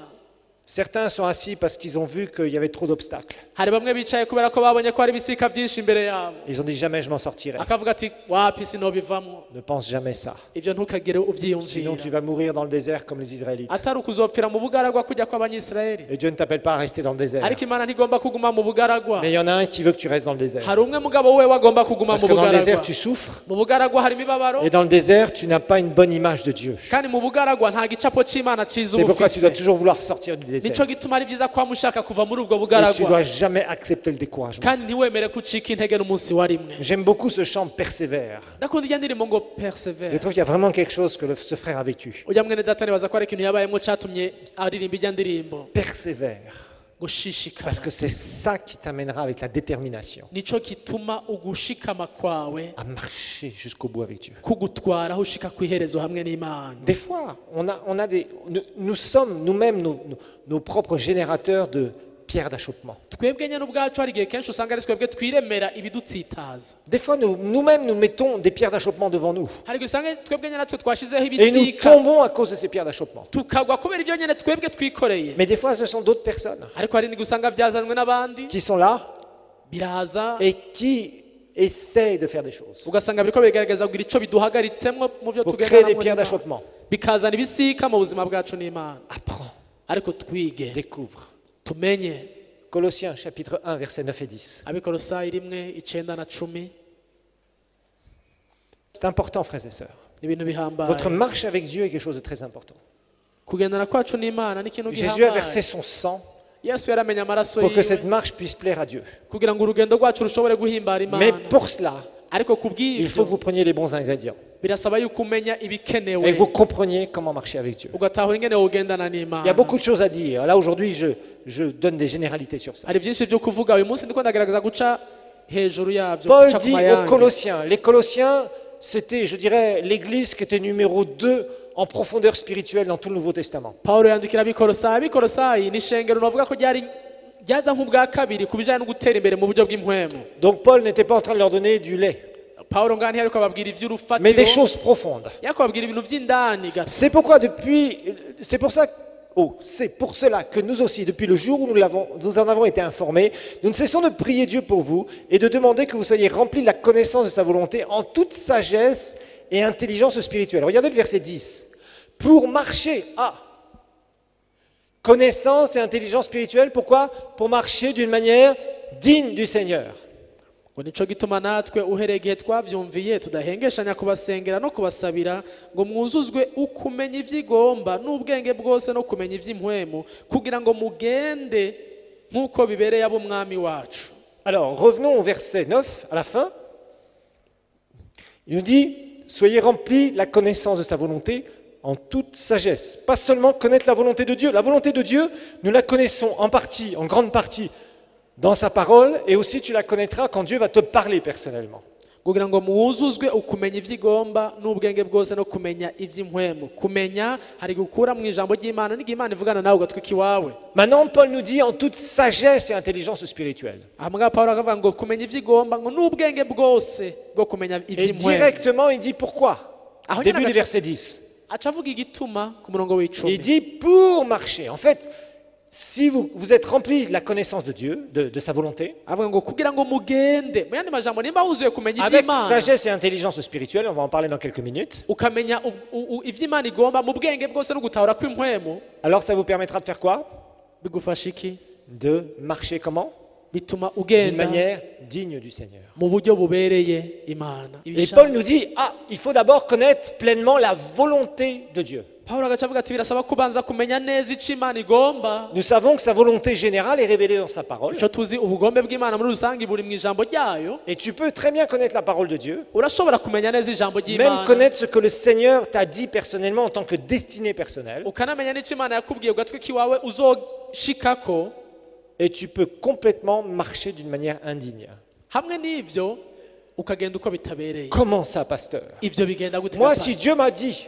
Certains sont assis parce qu'ils ont vu qu'il y avait trop d'obstacles. hari bamwe bicaye kubera ko babonye ko hari ibisika byinshi imbere yabo Ils ont dit jamais je m'en sortirai. akavuga ati wapi sinobivamo Ne pense jamais ça. ibyo ntukagire Sinon tu uvyiyumvira vas mourir dans le désert comme les Israélites. atari ukuzopfira mu bugaragwa kujya kw'abanyisirayeli Et Dieu ne t'appelle pas à rester dans le désert. ariko Imana ntigomba kuguma mu bugaragwa Mais il y en a un qui veut que tu restes dans le désert. hari umwe mugabo we wagomba kuguma Parce mu que dans le bugaragwa désert tu souffres. mu bugaragwa hari imibabaro Et dans le désert tu n'as pas une bonne image de Dieu. kandi mu bugaragwa nta gicapo c'Imana ciza C'est pourquoi tu dois ubufise toujours vouloir sortir du désert. nico gituma ari vyiza kwama ushaka kuva muri ubwo Et tu bugaragwa dois jamais accepter le découragement. kandi ntiwemere ko ucika intege n'umunsi wa rimwe J'aime beaucoup ce chant persévère. ndakunda irya ndirimbo ngo Je persevere trouve qu'il y a vraiment quelque chose que ce frère a vécu. ujya mwene data nibaza ko hari ikintu yabayemo catumye aririmba irya ndirimbo Persévère. gushishikara Parce que c'est ça qui t'amènera avec la détermination nico gituma ugushikama kwawe à marcher jusqu'au bout avec Dieu. kugutwara aho ushika ku iherezo hamwe n'Imana Des fois, nous sommes nous-mêmes nos propres générateurs de pierres d'achoppement. twebwe nyine ubwacu hari igihe kenshi usanga ari twebwe twiremera ibidutsitaza Des fois, nous-mêmes, nous mettons des pierres d'achoppement devant nous. hari igihe usanga twebwe nyine natwe twashizeho Et nous ibisika tombons à cause de ces pierres d'achoppement. tukagwa kubera ibyo nyine twebwe twikoreye Mais des fois, ce sont d'autres personnes ariko hari n'igihe usanga byazanwe n'abandi qui sont là biraza et qui essayent de faire des choses ugasanga biriko bigaragaza kugira ico biduhagaritsemo mu byo pour créer des tugendana pierres d'achoppement. bikazana ibisika mu buzima bwacu n'Imana Apprends, ariko twige découvre. tumenye Colossiens chapitre 1, versets 9 et 10. abikolosayi 1:9-10 C'est important, frères et sœurs. ni ibintu bihambaye Votre marche avec Dieu est quelque chose de très important. kugendana kwacu n'Imana ni ikintu Jésus a versé gihambaye son sang yesu yaramenye amaraso pour que yiwe cette marche puisse plaire à Dieu. kugira ngo urugendo rwacu rushobore guhimbara Mais Imana pour cela, ariko il faut kubw'ibyo que vous preniez les bons ingrédients birasaba yuko umenya et ibikenewe que vous compreniez comment marcher avec Dieu. ugatahura ingene wogendana Il y a n'Imana beaucoup de choses à dire. Là, aujourd'hui, je donne des généralités sur ça. hari byinshi byo kuvuga uyu munsi ndiko ndagerageza guca hejuru yabyo Paul guca ku dit aux mayange Colossiens, les Colossiens, c'était, je dirais, l'église qui était numéro 2 en profondeur spirituelle dans tout le Nouveau Testament. pawulo yandikira abikolosayi ni ishengero navuga ko ryaza nk'ubwa kabiri ku bijyanye no gutera imbere mu buryo bw'impwemu Donc Paul n'était pas en train de leur donner du lait, pawulo ngani ariko ababwira mais des iby'urufatiro choses profondes. yariko ababwira ibintu by'indani gato C'est pour cela que nous aussi, depuis le jour où nous en avons été informés, nous ne cessons de prier Dieu pour vous et de demander que vous soyez remplis de la connaissance de sa volonté en toute sagesse et intelligence spirituelle. Regardez le verset 10. Pour marcher, connaissance et intelligence spirituelle, pourquoi? Pour marcher d'une manière digne du Seigneur. ngo nico gituma natwe uhereye igihe twavyumviye tudahengeshanya kubasengera no kubasabira ngo mwuzuzwe ukumenya ivy'igomba n'ubwenge bwose no kumenya ivy'impwemu kugira ngo mugende nk'uko bibereye ab'umwami wacu. Alors, revenons au verset 9, à la fin. Il nous dit, soyez remplis de la connaissance de sa volonté en toute sagesse. Pas seulement connaître la volonté de Dieu. La volonté de Dieu, nous la connaissons en partie, en grande partie, dans sa parole, et aussi tu la connaîtras quand Dieu va te parler personnellement. kugira ngo mwuzuzwe ukumenya ivy'igomba n'ubwenge bwose no kumenya ivy'impwemu. Kumenya hari gukura mu ijambo ry'Imana n'igihe Imana ivugana nawe ugatwika iwawe. Maintenant, Paul nous dit en toute sagesse et intelligence spirituelle. Aha Pawulo akavuga ngo kumenya ivy'igomba ngo n'ubwenge bwose bwo kumenya Et ivy'impwemu. directement, il dit pourquoi. Aho Début nyene du verset 10. aca avuga igituma ku murongo Il w'icumi dit pour marcher. En fait, si vous êtes rempli de la connaissance de Dieu, de sa volonté, avuga ngo kugira ngo mugende mu yandi majambo nimba wuzuye kumenya avec iby'imana sagesse et intelligence spirituelle, on va en parler dans quelques minutes, ukamenya iby'imana igomba mu bwenge bwose no gutahura kw'impwemu alors ça vous permettra de faire quoi? bigufasha iki De marcher comment? bituma D'une ugenda manière digne du Seigneur. mu buryo bubereye imana Et Paul nous dit, il faut d'abord connaître pleinement la volonté de Dieu. Pawulo agaca avuga ati birasaba kubanza kumenya neza icyo imana igomba Nous savons que sa volonté générale est révélée dans sa parole. icyo tuzi ubugombe bw'imana muri rusange buri mu ijambo ryayo Et tu peux très bien connaître la parole de Dieu, urashobora kumenya neza ijambo même ry'imana connaître ce que le Seigneur t'a dit personnellement en tant que destinée personnelle. ukanamenya n'icyo imana yakubwiye gatwe k'iwawe uzoshikako Et tu peux complètement marcher d'une manière indigne. hamwe n'ivyo ukagenda uko bitabereye Comment ça, pasteur? ivyo bigenda gute Moi, Pastor? si Dieu m'a dit,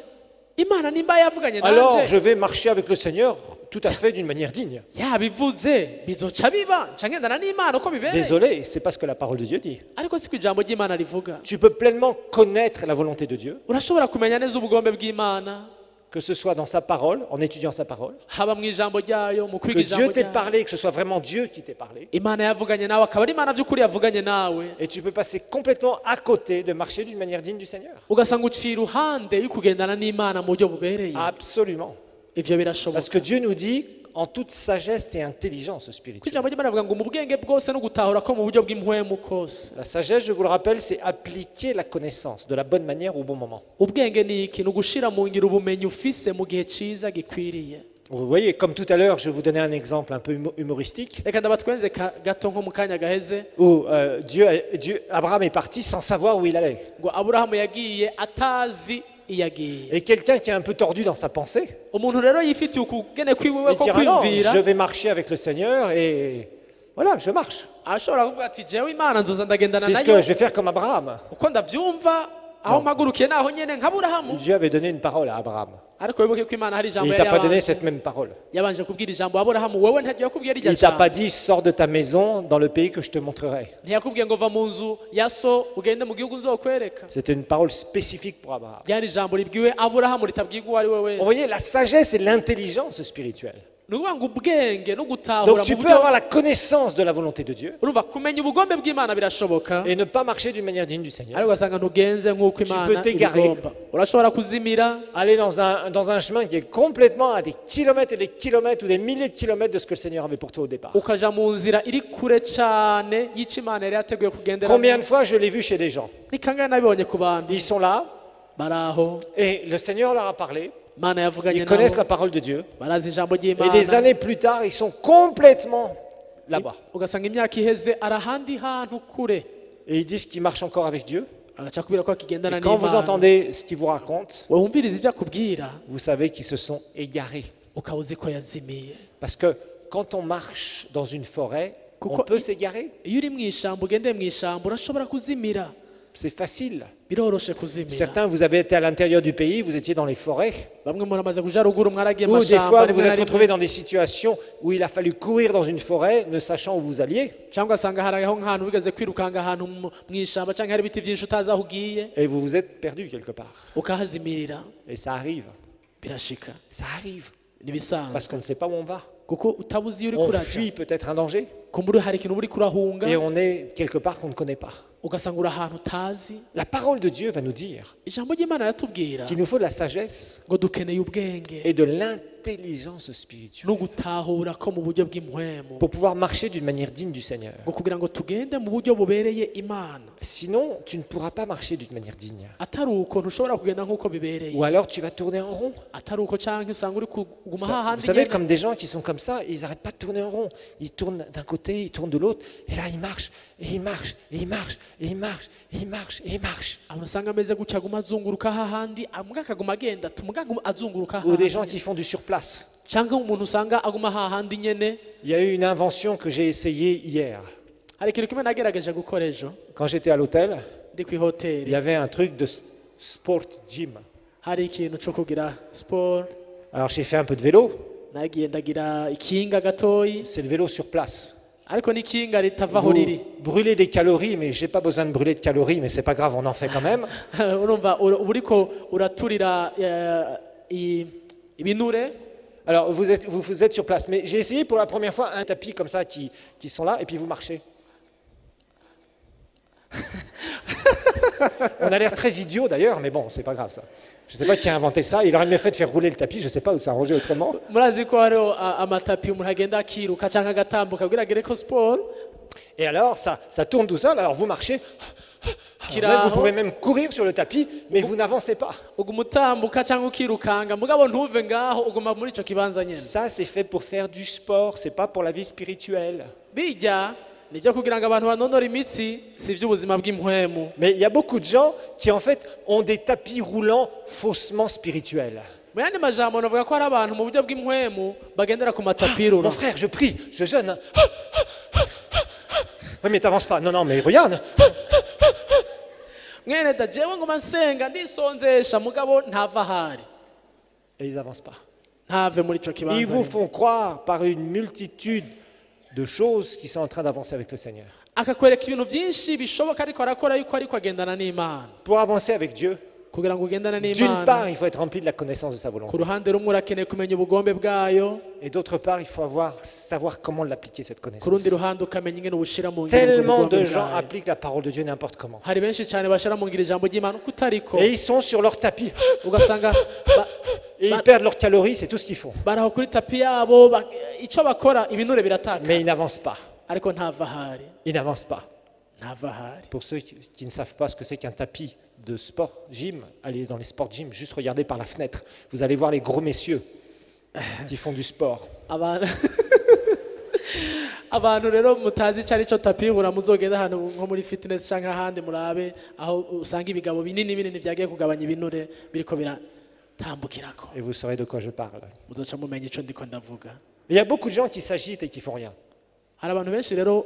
imana nimba yavuganye alors nanje je vais marcher avec le Seigneur tout à fait d'une manière digne. yabivuze bizoca biba nca ngendana n'imana uko bibereye Désolé, c'est pas ce que la parole de Dieu dit. ariko si ku ijambo ry'imana rivuga Tu peux pleinement connaître la volonté de Dieu, urashobora kumenya neza ubugombe bw'imana que ce soit dans sa parole, en étudiant sa parole, haba mu ijambo ryayo mu que kwiga ijambo Dieu t'ait ryayo parlé, que ce soit vraiment Dieu qui t'ait parlé. imana yavuganye nawe akaba ari imana by'ukuri yavuganye nawe Et tu peux passer complètement à côté de marcher d'une manière digne du Seigneur. ugasanga uciye iruhande y'ukugendana n'imana mu buryo bubereye Absolument. ivyo birashoboka Parce que Dieu nous dit en toute sagesse et intelligence ku spirituelle. ijambo ry'imana rivuga ngo mu bwenge bwose no gutahura ko mu buryo bw'impwemu kose La sagesse, je vous le rappelle, c'est appliquer la connaissance de la bonne manière au bon moment. ubwenge ni iki ni ugushira mu ngiro ubumenyi ufise mu gihe ciza gikwiriye Vous voyez, comme tout à l'heure, je vais vous donner un exemple un peu humoristique reka ndabatwenze gato nko mu kanya gaheze où Abraham est parti sans savoir où il allait. ngo aburahamu yagiye atazi iyo agiye Et quelqu'un qui est un peu tordu dans sa pensée, umuntu rero yifitiye ukugene kwiwiwe il ko dira non, kwiyumvira je vais marcher avec le Seigneur et voilà, je marche. ashobora kuvuga ati jewe imana nzoza ndagendana Puisque nayo je vais faire comme Abraham. uko ndavyumva aho mpagurukiye naho nyene nk'aburahamu Dieu avait donné une parole à Abraham. ariko wibuke ko imana hari Et ijambo il yari t'a pas donné yabanje cette même parole. yabanje kubwira ijambo aburahamu wewe ntagiye kubwira irya Il t'a jambo pas dit sors de ta maison dans le pays que je te montrerai. ntiyakubwiye ngo va mu nzu ya so ugende mu gihugu nzokwereka C'était une parole spécifique pour Abraham. ryari ijambo ribwiwe aburahamu ritabwirwa uwo ari we Vous voyez, wese la sagesse et l'intelligence spirituelle. ni ukuvuga ngo ubwenge no gutahura Donc mu tu peux buryo avoir la connaissance de la volonté de Dieu urumva kumenya ubugombe bw'imana birashoboka et ne pas marcher d'une manière digne du Seigneur. ariko ugasanga ntugenze nk'uko imana peux t'égarer. ibigomba urashobora kuzimira Aller dans un chemin qui est complètement à des kilomètres et des kilomètres ou des milliers de kilomètres de ce que le Seigneur avait pour toi au départ. ukaja mu nzira iri kure cyane y'icyo imana yari yateguye kugendera Combien de fois je l'ai vu chez des gens? ni kangahe nabibonye ku bantu Ils sont là bari aho et le Seigneur leur a parlé. imana yavuganye Ils connaissent la nabo parole de Dieu. barazi ijambo Et des ry'imana années plus tard, ils sont complètement là-bas. ugasanga imyaka iheze ari ahandi hantu kure Et ils disent qu'ils marchent encore avec Dieu. agaca kubwira ko akigendana Et quand vous n'imana entendez ce qu'ils vous racontent, wumviriza ibyo akubwira vous savez qu'ils se sont égarés. ukaba uzi ko yazimiye Parce que quand on marche dans une forêt, on Kuko peut s'égarer. iyo uri mu ishyamba ugendeye mu ishyamba urashobora kuzimira C'est facile. biroroshe kuzimira Certains, vous avez été à l'intérieur du pays, vous étiez dans les forêts. bamwe muramaze kuja ruguru mwaragiye Ou des amashamba fois, vous rimwe vous na êtes rimwe retrouvés dans des situations où il a fallu courir dans une forêt, ne sachant où vous alliez. cyangwa ugasanga hari aho nk'ahantu wigeze kwirukanga ahantu mu ishyamba cyangwa hari ibiti byinshi utazi aho ugiye Et vous vous êtes perdu quelque part. ukahazimirira Et ça arrive. birashika Ça arrive. n'ibisanzwe Parce qu'on ne sait pas où on va. kuko utabuze iyo uri On kuraja fuit peut-être un danger. kumbura hari ikintu uba uri kurahunga Et on est quelque part qu'on ne connaît pas. ugasanga uri ahantu utazi La parole de Dieu va nous dire ijambo ry'imana riratubwira qu'il nous faut de la sagesse ngo dukeneye ubwenge et de l'intelligence spirituelle no gutahura ko mu buryo bw'impwemu pour pouvoir marcher d'une manière digne du Seigneur. ngo kugira ngo tugende mu buryo bubereye imana Sinon, tu ne pourras pas marcher d'une manière digne. atari uko ntushobora kugenda nk'uko bibereye Ou alors tu vas tourner en rond. atari uko cyangwa usanga uri kuguma Vous hahandi savez, nyene comme des gens qui sont comme ça, ils n'arrêtent pas de tourner en rond. Ils tournent d'un côté, ils tournent de l'autre, et là ils marchent, et ils marchent, et ils marchent, et ils marchent, et ils marchent, et ils marchent. abantu usanga ameze gutya aguma azunguruka hahandi mbwa akaguma agenda mbwa aguma azunguruka Ou des gens hahandi qui font du surplace. cyangwa umuntu usanga aguma hahandi nyene Il y a eu une invention que j'ai essayée hier. hari ikintu kimwe nagerageje gukora ejo Quand j'étais à l'hôtel, ndi ku il y ihoteli avait un truc de sport gym. hari ikintu cyo kugira siporo Alors j'ai fait un peu de vélo. nagiye ndagira ikinga gatoyi C'est le vélo sur place. ariko n'ikinga ritava aho Vous riri brûlez des calories, mais j'ai pas besoin de brûler de calories, mais c'est pas grave, on en fait quand même. urumva uba uriko uraturira ibinure. Alors, vous êtes sur place, mais j'ai essayé pour la première fois un tapis comme ça qui sont là, et puis vous marchez. On a l'air très idiot d'ailleurs, mais bon, c'est pas grave ça. Je ne sais pas qui a inventé ça, il aurait mieux fait de faire rouler le tapis, je ne sais pas où s'arranger autrement. Murazi ko hariho amatapi umuntu agenda akiruka cyangwa agatambuka kugira agere ko siporo. Et alors, ça tourne tout seul, alors vous marchez. Même, vous pouvez même courir sur le tapis, mais vous n'avancez pas. Ugumutambuka cyangwa ukirukanga mugabo ntuve ngaho uguma muri ico kibanza nyene. Ça, c'est fait pour faire du sport, c'est pas pour la vie spirituelle. Bijya nibyo kugira ngo abantu banonore imitsi si iby'ubuzima bw'impwemu. Mais il y a beaucoup de gens qui, en fait, ont des tapis roulants faussement spirituels. Mu yandi majambo navuga ko hari abantu mu buryo bw'impwemu bagendera ku matapiruro. Mon frère, je prie, je jeûne. Oui, mais t'avances pas. Non, mais regarde. Mwene da jewe ngoma nsenga ndisonzesha mugabo ntava hari. Et ils n'avancent pas. Ntave muri ico Ils kibanza. vous font croire par une multitude de choses qui sont en train d'avancer avec le Seigneur. Akakwereka ibintu byinshi bishoboka ariko arakora yuko ariko agendana n'Imana. Pour avancer avec Dieu, Kugira ngo ugendane d'une n'Imana. part, il faut être rempli de la connaissance de sa Ku volonté. ruhande rumwe urakeneye kumenya ubugombe bwayo. Et d'autre part, il faut savoir comment l'appliquer, cette Ku rundi connaissance. ruhande ukamenya ingene ubushira mu ngiro ubwo Tellement bugombe de gens bwayo. appliquent la parole de Dieu n'importe comment. Hari benshi cyane bashira mu ngiro ijambo ry'Imana uko utariko. Et ils sont sur leur tapis. Ugasanga Et ils perdent leurs calories, c'est tout ce qu'ils font. baraho kuri tapi yabo icyo bakora ibinure birataka. Mais ils n'avancent pas. Ariko ntava hari. Ils n'avancent pas. Ntava hari. Pour ceux qui ne savent pas ce que c'est qu'un tapis de sport gym, allez dans les sports gym, juste regardez par la fenêtre. Vous allez voir les gros messieurs qui font du sport. Abantu rero mutazi icyo ari cyo tapi muramuzogenda ahantu nko muri fitness cyangwa ahandi murabe aho usanga ibigabo binini byagiye kugabanya ibinure biriko biratambukirako. Et vous saurez de quoi je parle. Muzoca mumenya icyo ndiko ndavuga. Il y a beaucoup de gens qui s'agitent et qui font rien. Hari abantu benshi rero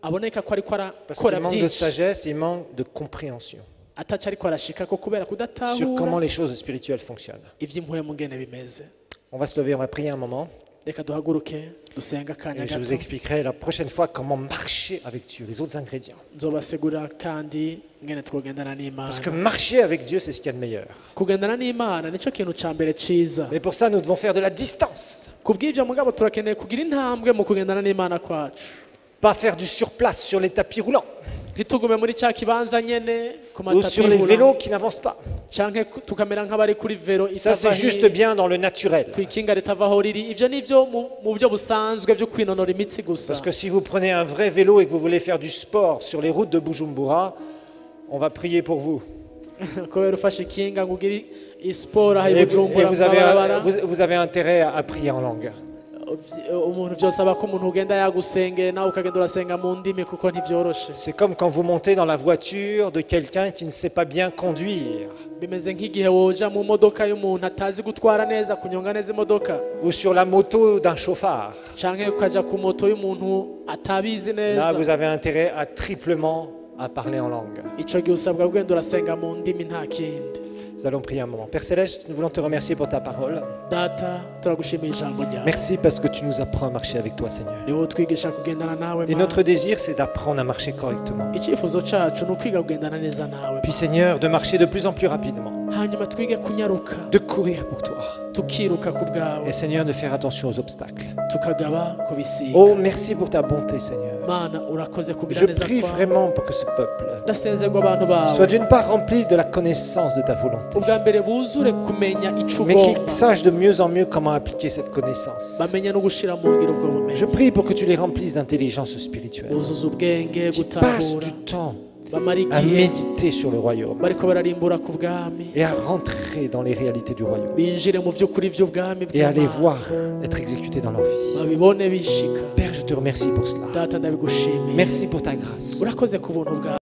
aboneka ko ariko Parce arakora qu'ils manquent de byinshi sagesse, ils manquent de compréhension ataca ariko arashika ko kubera sur kudatahura comment les choses spirituelles fonctionnent. iby'impwemu ngene bimeze. On va se lever, on va prier un moment. Reka duhaguruke dusenga akanya Et je vous gato. expliquerai la prochaine fois comment marcher avec Dieu, les autres ingrédients. Nzobasegura kandi ngene twogendana n'Imana. Parce que marcher avec Dieu, c'est ce qu'il y a de meilleur. Kugendana n'Imana nicyo kintu ca mbere ciza. Mais pour ça, nous devons faire de la distance. Kubw'ivyo mugabo turakeneye kugira intambwe mu kugendana n'Imana kwacu. Pas faire du surplace sur les tapis roulants Ntitugume muri cya kibanza nyene ku ou sur les matapi vélos qui n'avancent pas. canke tukamera nk'abari kuri vero Ça, itava c'est juste bien dans le naturel. kwikinga ritavaho riri. Ivyo nivyo mu buryo busanzwe byo kwinonora imitsi gusa. Parce que si vous prenez un vrai vélo et que vous voulez faire du sport sur les routes de Bujumbura, on va prier pour vous. Kubera ufashe ikinga ngo ugire isiporo aho Et Bujumbura vous mwabarabara. avez intérêt à prier en langue. Umuntu vyosaba ko umuntu ugenda yagusenge nawe ukagenda urasenga mu ndimi kuko ntivyoroshe. C'est comme quand vous montez dans la voiture de quelqu'un qui ne sait pas bien conduire, Bimeze nk'igihe woja mu modoka y'umuntu atazi gutwara neza kunyonga neza imodoka ou sur la moto d'un chauffard. canke ukaja ku moto y'umuntu atabizi Là, neza. vous avez intérêt à triplement à parler en langue. Ico gihe usabwa kugenda urasenga mu ndimi nta kindi. Nous allons prier un moment. Père Céleste, nous voulons te remercier pour ta parole. Data turagushimiye ijambo ryawe. Merci parce que tu nous apprends à marcher avec toi, Seigneur. Ni wowe utwigisha kugendana nawe Et Mana. notre désir, c'est d'apprendre à marcher correctement. Icyifuzo cacu ni ukwiga kugendana neza nawe. Puis, Seigneur, de marcher de plus en plus rapidement, Hanyuma twige kunyaruka de courir pour toi. tukiruka ku bwawe Et, Seigneur, de faire attention aux obstacles. tukagaba ku bisiga. Oh, merci pour ta bonté, Seigneur. Mana urakoze kugira Je neza prie kwawe. vraiment pour que ce peuple Ndasezerwa abantu bawe soit d'une part rempli de la connaissance de ta volonté, ubwa mbere buzure kumenya ico mais ugomba qu'ils sachent de mieux en mieux comment appliquer cette connaissance. bamenya no gushira mu ngiro ubwo bumenyi. Je prie pour que tu les remplisses d'intelligence spirituelle, buzuza ubwenge qui passent gutahura du temps bamara à igihe méditer sur le royaume bariko bararimbura ku bwami et à rentrer dans les réalités du royaume binjire mu vy'ukuri vy'ubwami et à les bw'Imana. voir être exécutés dans leur vie. babibone bishika. Père, je te remercie pour cela. Data ndabigushimiye. Merci pour ta grâce. urakoze ku buntu bwawe.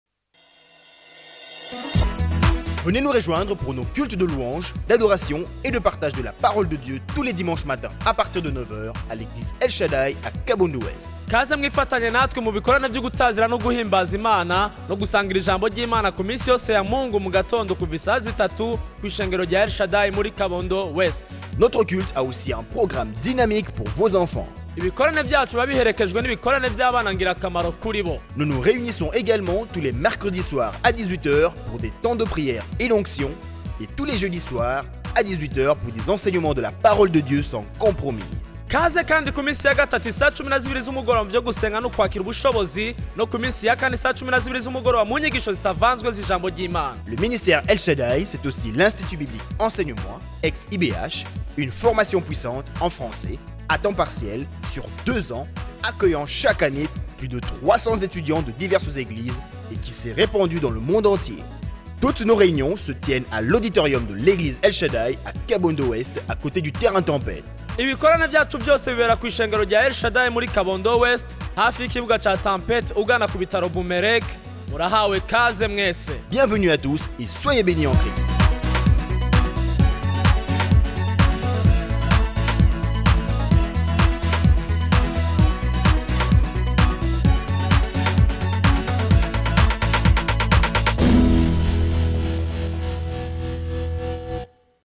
Venez nous rejoindre pour nos cultes de louange, d'adoration et de partage de la parole de Dieu tous les dimanches matins à partir de 9h à l'église El Shaddai à Kabondo Ouest. Kaze mwifatanye natwe mu bikorane byo gutazira no guhimbaza Imana no gusangira ijambo ry'Imana ku minsi yose ya Mungu mu gatondo kuva isaa 3 ku ishengero rya El Shaddai muri Kabondo West. Notre culte a aussi un programme dynamique pour vos enfants. Ibikorane byacu babiherekejwe n'ibikorane by'abana ngirakamaro kuri bo. Nous nous réunissons également tous les mercredis soirs à 18h pour des temps de prière et d'onction et tous les jeudis soirs à 18 h pour des enseignements de la parole de Dieu sans compromis. kaze kandi ku minsi ya gatatu isaa 12 z'umugoroba byo gusenga no kwakira ubushobozi no ku minsi ya kane saa 12 z'umugoroba mu nyigisho zitavanzwe z'ijambo ry'Imana. Le ministère El Shaddai, c'est aussi l'Institut biblique Enseignement, ex-IBH, une formation puissante en français, à temps partiel, sur 2 ans, accueillant chaque année plus de 300 étudiants de diverses églises et qui s'est répandu dans le monde entier. Toutes nos réunions se tiennent à l'auditorium de l'église El Shaddai à Kabondo Ouest, à côté du terrain Tempête. Ibikorana byacu byose bibera ku ishengero rya El Shaddai muri Kabondo West hafi y'ikibuga ca Tempête ugana ku bitaro Bumerek. Murahawe kaze mwese. Bienvenue à tous et soyez bénis en Christ.